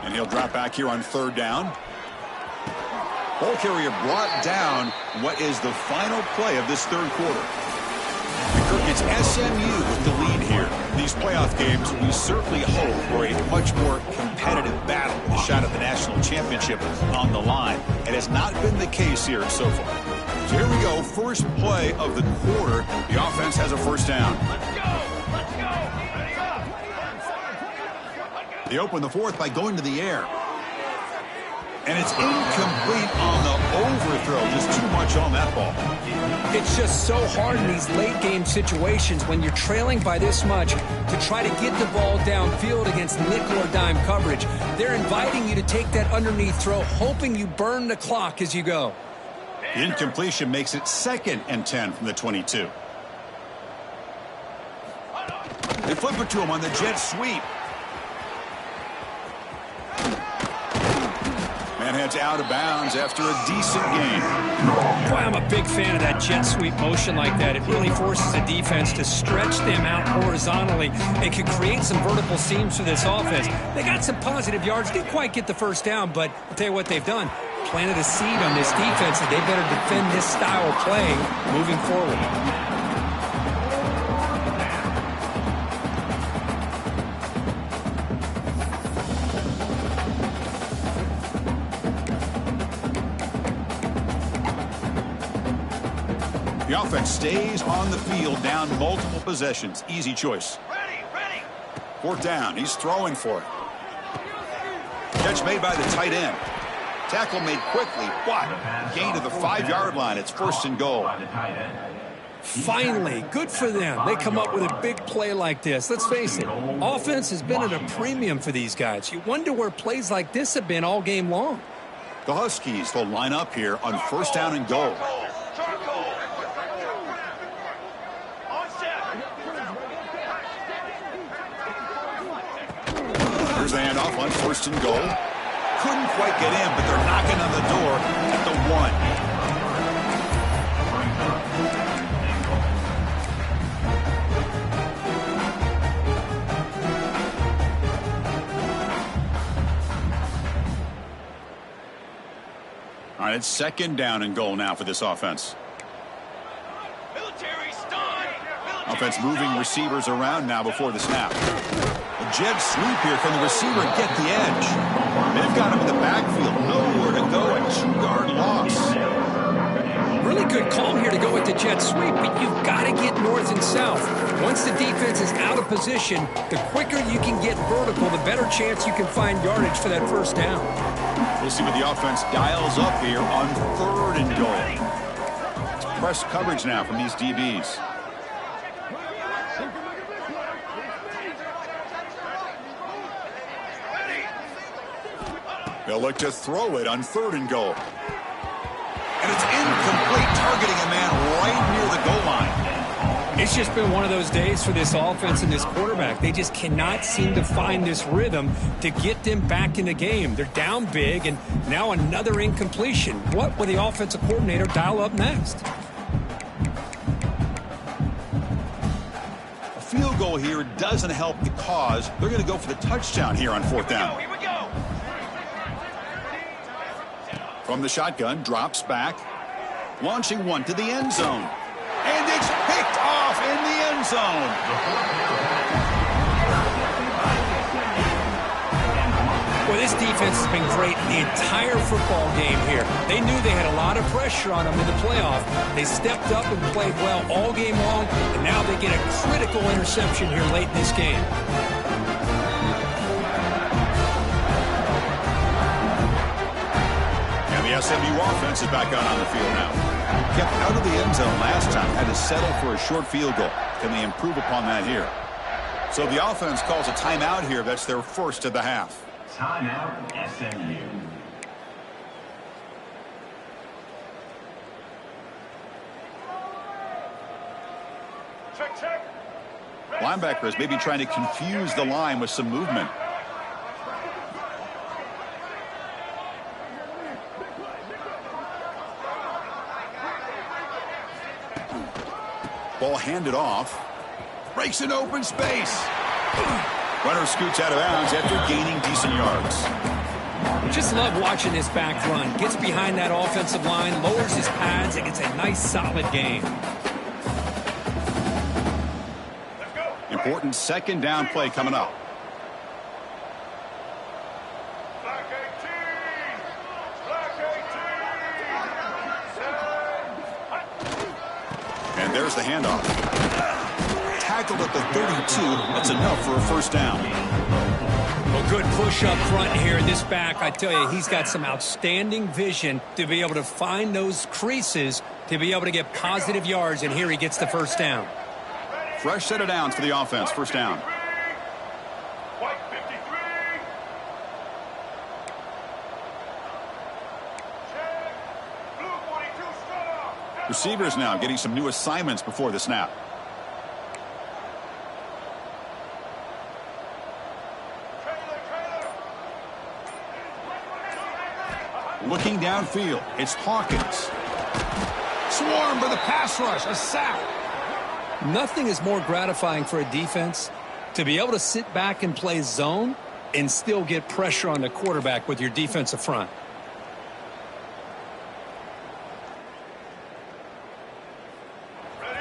And he'll drop back here on 3rd down. Ball carrier brought down what is the final play of this 3rd quarter. It's SMU with the lead here. These playoff games, we certainly hope for a much more competitive battle with a shot at the national championship on the line. It has not been the case here so far. So here we go, first play of the quarter. The offense has a first down. Let's go! Let's go! Ready up! They open the 4th by going to the air. And it's incomplete on the overthrow. Just too much on that ball. It's just so hard in these late-game situations when you're trailing by this much to try to get the ball downfield against nickel or dime coverage. They're inviting you to take that underneath throw, hoping you burn the clock as you go. The incompletion makes it 2nd and 10 from the 22. They flip it to him on the jet sweep. And heads out of bounds after a decent game. Boy, I'm a big fan of that jet sweep motion like that. It really forces the defense to stretch them out horizontally. It can create some vertical seams for this offense. They got some positive yards. Didn't quite get the first down, but I'll tell you what they've done. Planted a seed on this defense, and they better defend this style of play moving forward. The offense stays on the field down multiple possessions. Easy choice. Ready. 4th down. He's throwing for it. Catch made by the tight end. Tackle made quickly, but gain to the 5-yard line. It's 1st and goal. Finally, good for them. They come up with a big play like this. Let's face it, offense has been at a premium for these guys. You wonder where plays like this have been all game long. The Huskies will line up here on 1st down and goal. Here's the handoff on 1st and goal. Couldn't quite get in, but they're knocking on the door at the 1. All right, it's 2nd down and goal now for this offense. Military stun. Offense moving receivers around now before the snap. A jet sweep here from the receiver. Get the edge. They've got him in the backfield. Nowhere to go. A 2-yard loss. Really good call here to go with the jet sweep, but you've got to get north and south. Once the defense is out of position, the quicker you can get vertical, the better chance you can find yardage for that 1st down. We'll see what the offense dials up here on 3rd and goal. It's press coverage now from these DBs. They'll look to throw it on 3rd and goal. And it's incomplete, targeting a man right near the goal line. It's just been one of those days for this offense and this quarterback. They just cannot seem to find this rhythm to get them back in the game. They're down big, and now another incompletion. What will the offensive coordinator dial up next? A field goal here doesn't help the cause. They're going to go for the touchdown here on 4th down. Here we go. From the shotgun, drops back, launching one to the end zone. And it's picked off in the end zone. Well, this defense has been great the entire football game here. They knew they had a lot of pressure on them in the playoff. They stepped up and played well all game long, and now they get a critical interception here late in this game. The SMU offense is back out on the field now. Kept out of the end zone last time, had to settle for a short field goal. Can they improve upon that here? So the offense calls a timeout here. That's their 1st of the half. Timeout, SMU. Check. Linebackers maybe trying to confuse the line with some movement. Ball handed off. Breaks an open space. Runner scoots out of bounds after gaining decent yards. Just love watching this back run. Gets behind that offensive line, lowers his pads, and gets a nice solid gain. Important 2nd down play coming up. Black 18. And there's the handoff. Tackled at the 32. That's enough for a 1st down. Well, good push up front here. This back, I tell you, he's got some outstanding vision to be able to find those creases to be able to get positive yards, and here he gets the first down. Fresh set of downs for the offense. First down. White 53. Check. Blue 42 stop. Receivers now getting some new assignments before the snap. Looking downfield, it's Hawkins. Swarmed by the pass rush, a sack. Nothing is more gratifying for a defense to be able to sit back and play zone and still get pressure on the quarterback with your defensive front.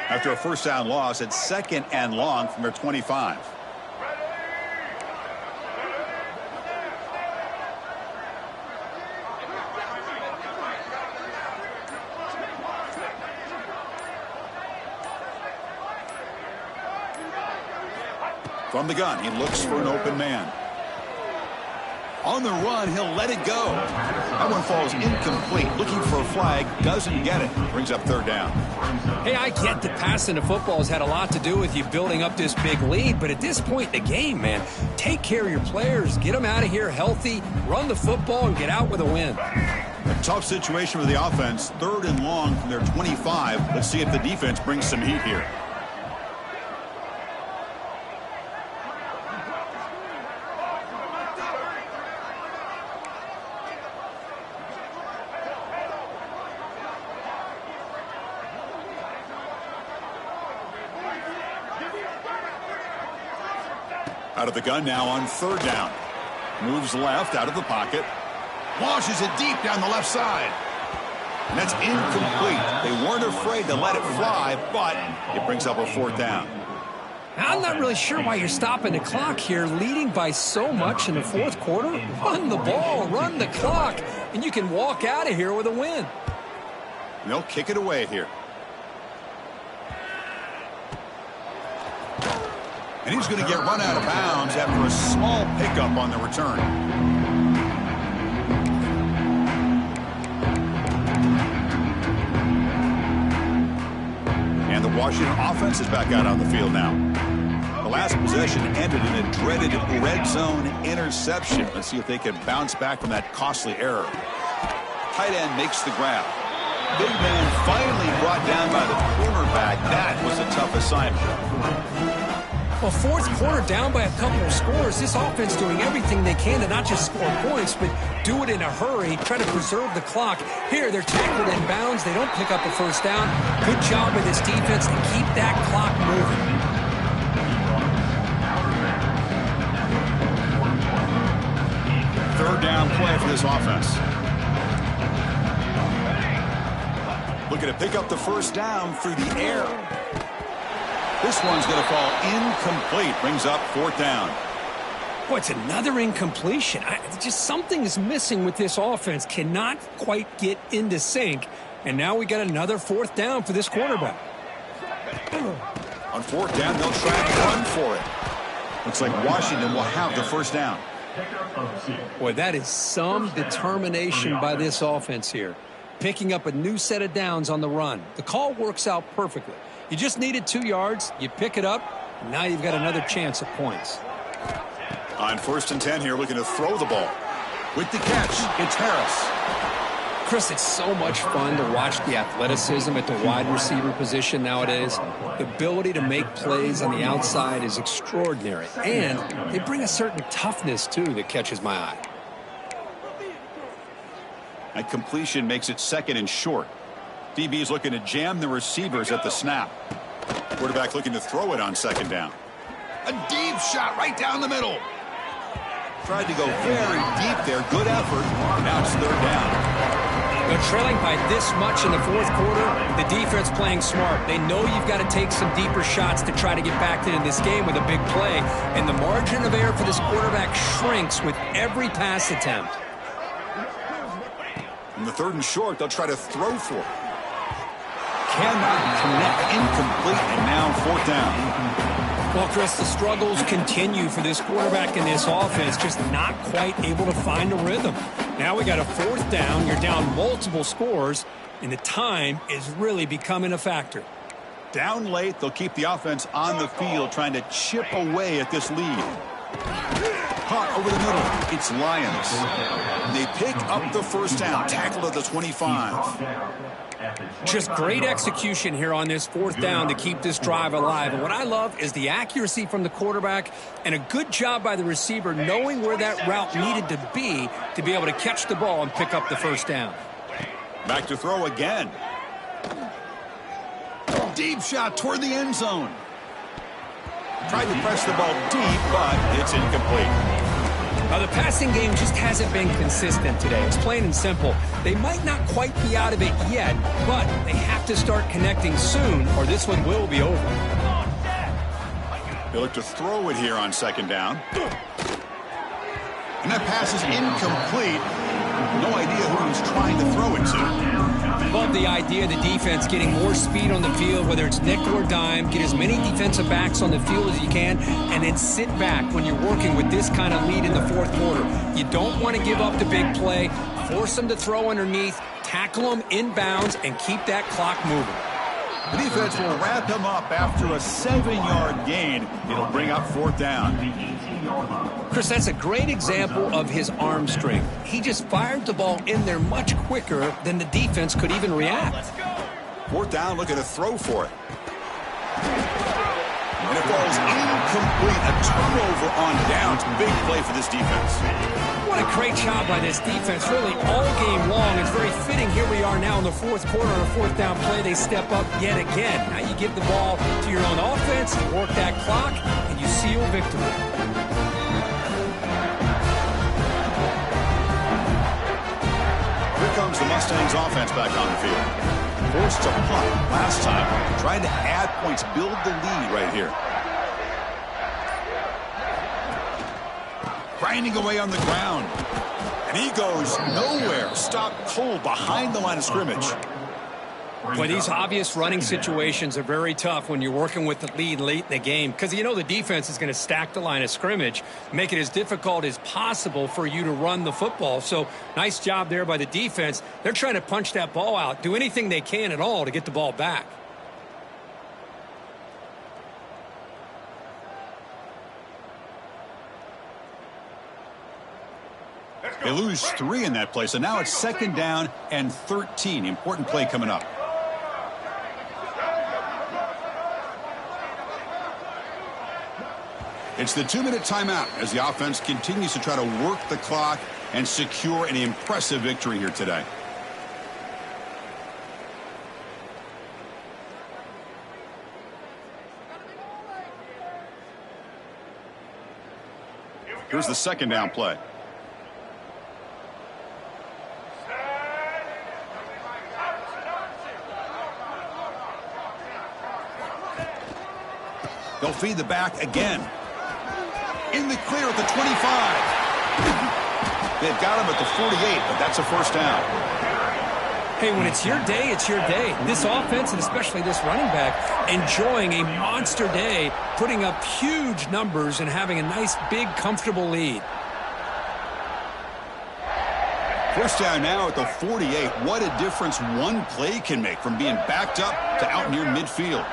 After a first down loss, it's second and long from their 25. From the gun, he looks for an open man. On the run, he'll let it go. That one falls incomplete. Looking for a flag, doesn't get it. Brings up third down. Hey, I get that passing the football has had a lot to do with you building up this big lead, but at this point in the game, man, take care of your players. Get them out of here healthy, run the football, and get out with a win. A tough situation for the offense. Third and long from their 25. Let's see if the defense brings some heat here. Out of the gun now on third down. Moves left out of the pocket. Launches it deep down the left side. And that's incomplete. They weren't afraid to let it fly, but it brings up a fourth down. I'm not really sure why you're stopping the clock here, leading by so much in the fourth quarter. Run the ball, run the clock, and you can walk out of here with a win. And they'll kick it away here. And he's going to get run out of bounds after a small pickup on the return. And the Washington offense is back out on the field now. The last possession ended in a dreaded red zone interception. Let's see if they can bounce back from that costly error. Tight end makes the grab. Big man finally brought down by the cornerback. That was a tough assignment. Well, fourth quarter down by a couple of scores. This offense doing everything they can to not just score points, but do it in a hurry, try to preserve the clock. Here, they're tackled in bounds. They don't pick up a first down. Good job by this defense to keep that clock moving. Third down play for this offense. Looking to pick up the first down through the air. This one's going to fall incomplete. Brings up fourth down. Boy, it's another incompletion. Just something is missing with this offense. Cannot quite get into sync. And now we got another fourth down for this quarterback. On fourth down, they'll try and run for it. Looks like Washington will have the first down. Boy, that is some determination by this offense here. Picking up a new set of downs on the run. The call works out perfectly. You just needed 2 yards. You pick it up. And now you've got another chance at points. On first and 10 here, looking to throw the ball. With the catch, it's Harris. Chris, it's so much fun to watch the athleticism at the wide receiver position nowadays. The ability to make plays on the outside is extraordinary. And they bring a certain toughness, too, that catches my eye. That completion makes it second and short. DB is looking to jam the receivers at the snap. Quarterback looking to throw it on second down. A deep shot right down the middle. Tried to go very deep there. Good effort. Now it's third down. They're trailing by this much in the fourth quarter. The defense playing smart. They know you've got to take some deeper shots to try to get back into this game with a big play. And the margin of error for this quarterback shrinks with every pass attempt. In the third and short, they'll try to throw for it. Cannot connect, incomplete, and now fourth down. Well, Chris, the struggles continue for this quarterback in this offense, just not quite able to find a rhythm. Now we got a 4th down. You're down multiple scores, and the time is really becoming a factor. Down late, they'll keep the offense on the field trying to chip away at this lead. Caught over the middle. It's Lions. They pick up the 1st down. Tackle at the 25. Just great execution here on this 4th down to keep this drive alive. And what I love is the accuracy from the quarterback and a good job by the receiver knowing where that route needed to be able to catch the ball and pick up the 1st down. Back to throw again. Deep shot toward the end zone. Tried to press the ball deep, but it's incomplete. The passing game just hasn't been consistent today. It's plain and simple. They might not quite be out of it yet, but they have to start connecting soon or this one will be over. They look to throw it here on 2nd down. And that pass is incomplete. No idea who he's trying to throw it to. Love the idea of the defense getting more speed on the field, whether it's nickel or dime, get as many defensive backs on the field as you can, and then sit back when you're working with this kind of lead in the 4th quarter. You don't want to give up the big play, force them to throw underneath, tackle them inbounds, and keep that clock moving. The defense will wrap him up after a 7-yard gain. It'll bring up 4th down. Chris, that's a great example of his arm strength. He just fired the ball in there much quicker than the defense could even react. 4th down, looking to throw for it. And it falls incomplete. A turnover on downs. Big play for this defense. What a great job by this defense, really all game long. It's very fitting. Here we are now in the 4th quarter on a 4th down play. They step up yet again. Now you give the ball to your own offense, you work that clock, and you seal victory. Here comes the Mustangs offense back on the field. Forced to punt last time. Trying to add points, build the lead right here. Grinding away on the ground. And he goes nowhere. Stopped cold behind the line of scrimmage. Well, these obvious running situations are very tough when you're working with the lead late in the game because you know the defense is going to stack the line of scrimmage, make it as difficult as possible for you to run the football. So nice job there by the defense. They're trying to punch that ball out, do anything they can at all to get the ball back. They lose 3 in that play, so now it's 2nd down and 13. Important play coming up. It's the 2-minute timeout as the offense continues to try to work the clock and secure an impressive victory here today. Here's the 2nd down play. They'll feed the back again. In the clear at the 25. They've got him at the 48, but that's a 1st down. Hey, when it's your day, it's your day. This offense, and especially this running back, enjoying a monster day, putting up huge numbers and having a nice, big, comfortable lead. 1st down now at the 48. What a difference one play can make from being backed up to out near midfield.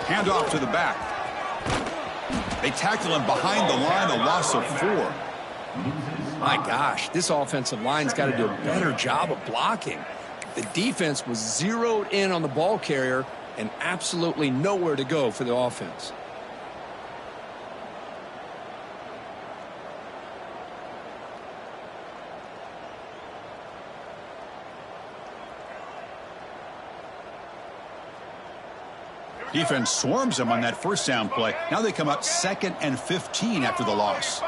Handoff to the back. They tackle him behind the line, a loss of 4. My gosh, this offensive line's got to do a better job of blocking. The defense was zeroed in on the ball carrier and absolutely nowhere to go for the offense. Defense swarms them on that 1st down play. Now they come up 2nd and 15 after the loss.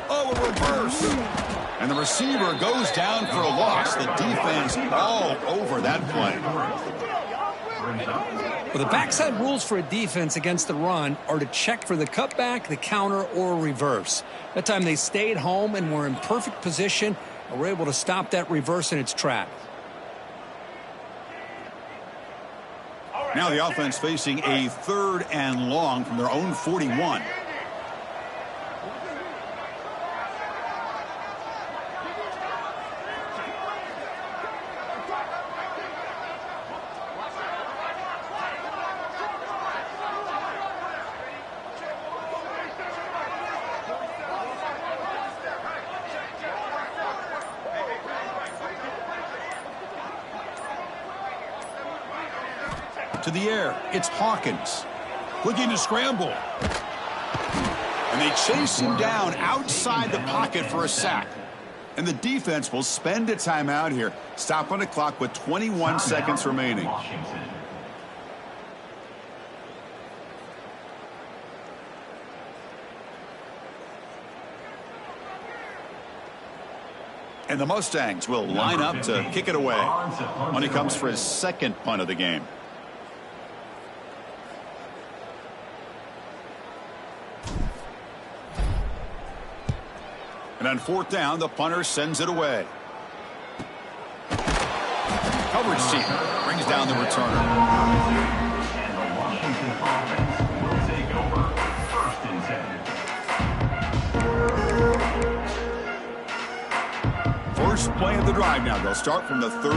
Oh, a reverse. And the receiver goes down for a loss. The defense all over that play. brings up. Well, the backside rules for a defense against the run are to check for the cutback, the counter, or reverse. That time they stayed home and were in perfect position and were able to stop that reverse in its tracks. Now the offense facing a 3rd and long from their own 41. To the air, it's Hawkins. Looking to scramble. And they chase him down outside the pocket for a sack. And the defense will spend a timeout here. Stop on the clock with 21 seconds remaining. Washington. And the Mustangs will line up to kick it away when he comes for his 2nd punt of the game. And on 4th down, the punter sends it away. Coverage team brings down the returner. And the Washington offense will take over 1st and 10. First play of the drive now. They'll start from the 32.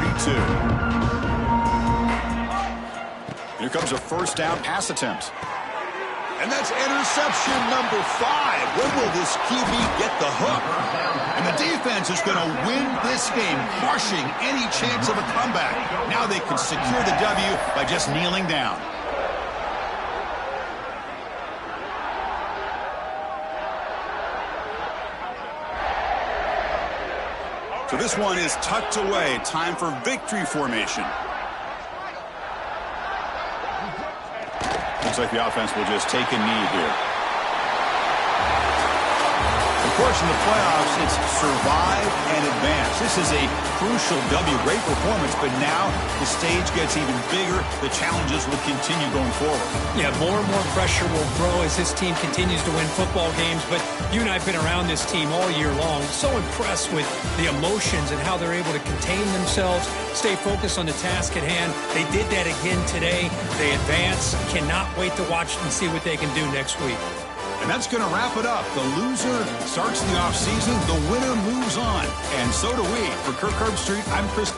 Here comes a 1st down pass attempt. And that's interception number 5. When will this QB get the hook? And the defense is going to win this game, crushing any chance of a comeback. Now they can secure the W by just kneeling down. So this one is tucked away. Time for victory formation. Looks like the offense will just take a knee here. Of course, in the playoffs, it's survive and advance. This is a crucial W. Great performance, but now the stage gets even bigger. The challenges will continue going forward. Yeah, more and more pressure will grow as this team continues to win football games. But you and I have been around this team all year long. So impressed with the emotions and how they're able to contain themselves, stay focused on the task at hand. They did that again today. They advance. Cannot wait to watch and see what they can do next week. And that's going to wrap it up. The loser starts the offseason. The winner moves on. And so do we. For Kbturn, I'm Chris.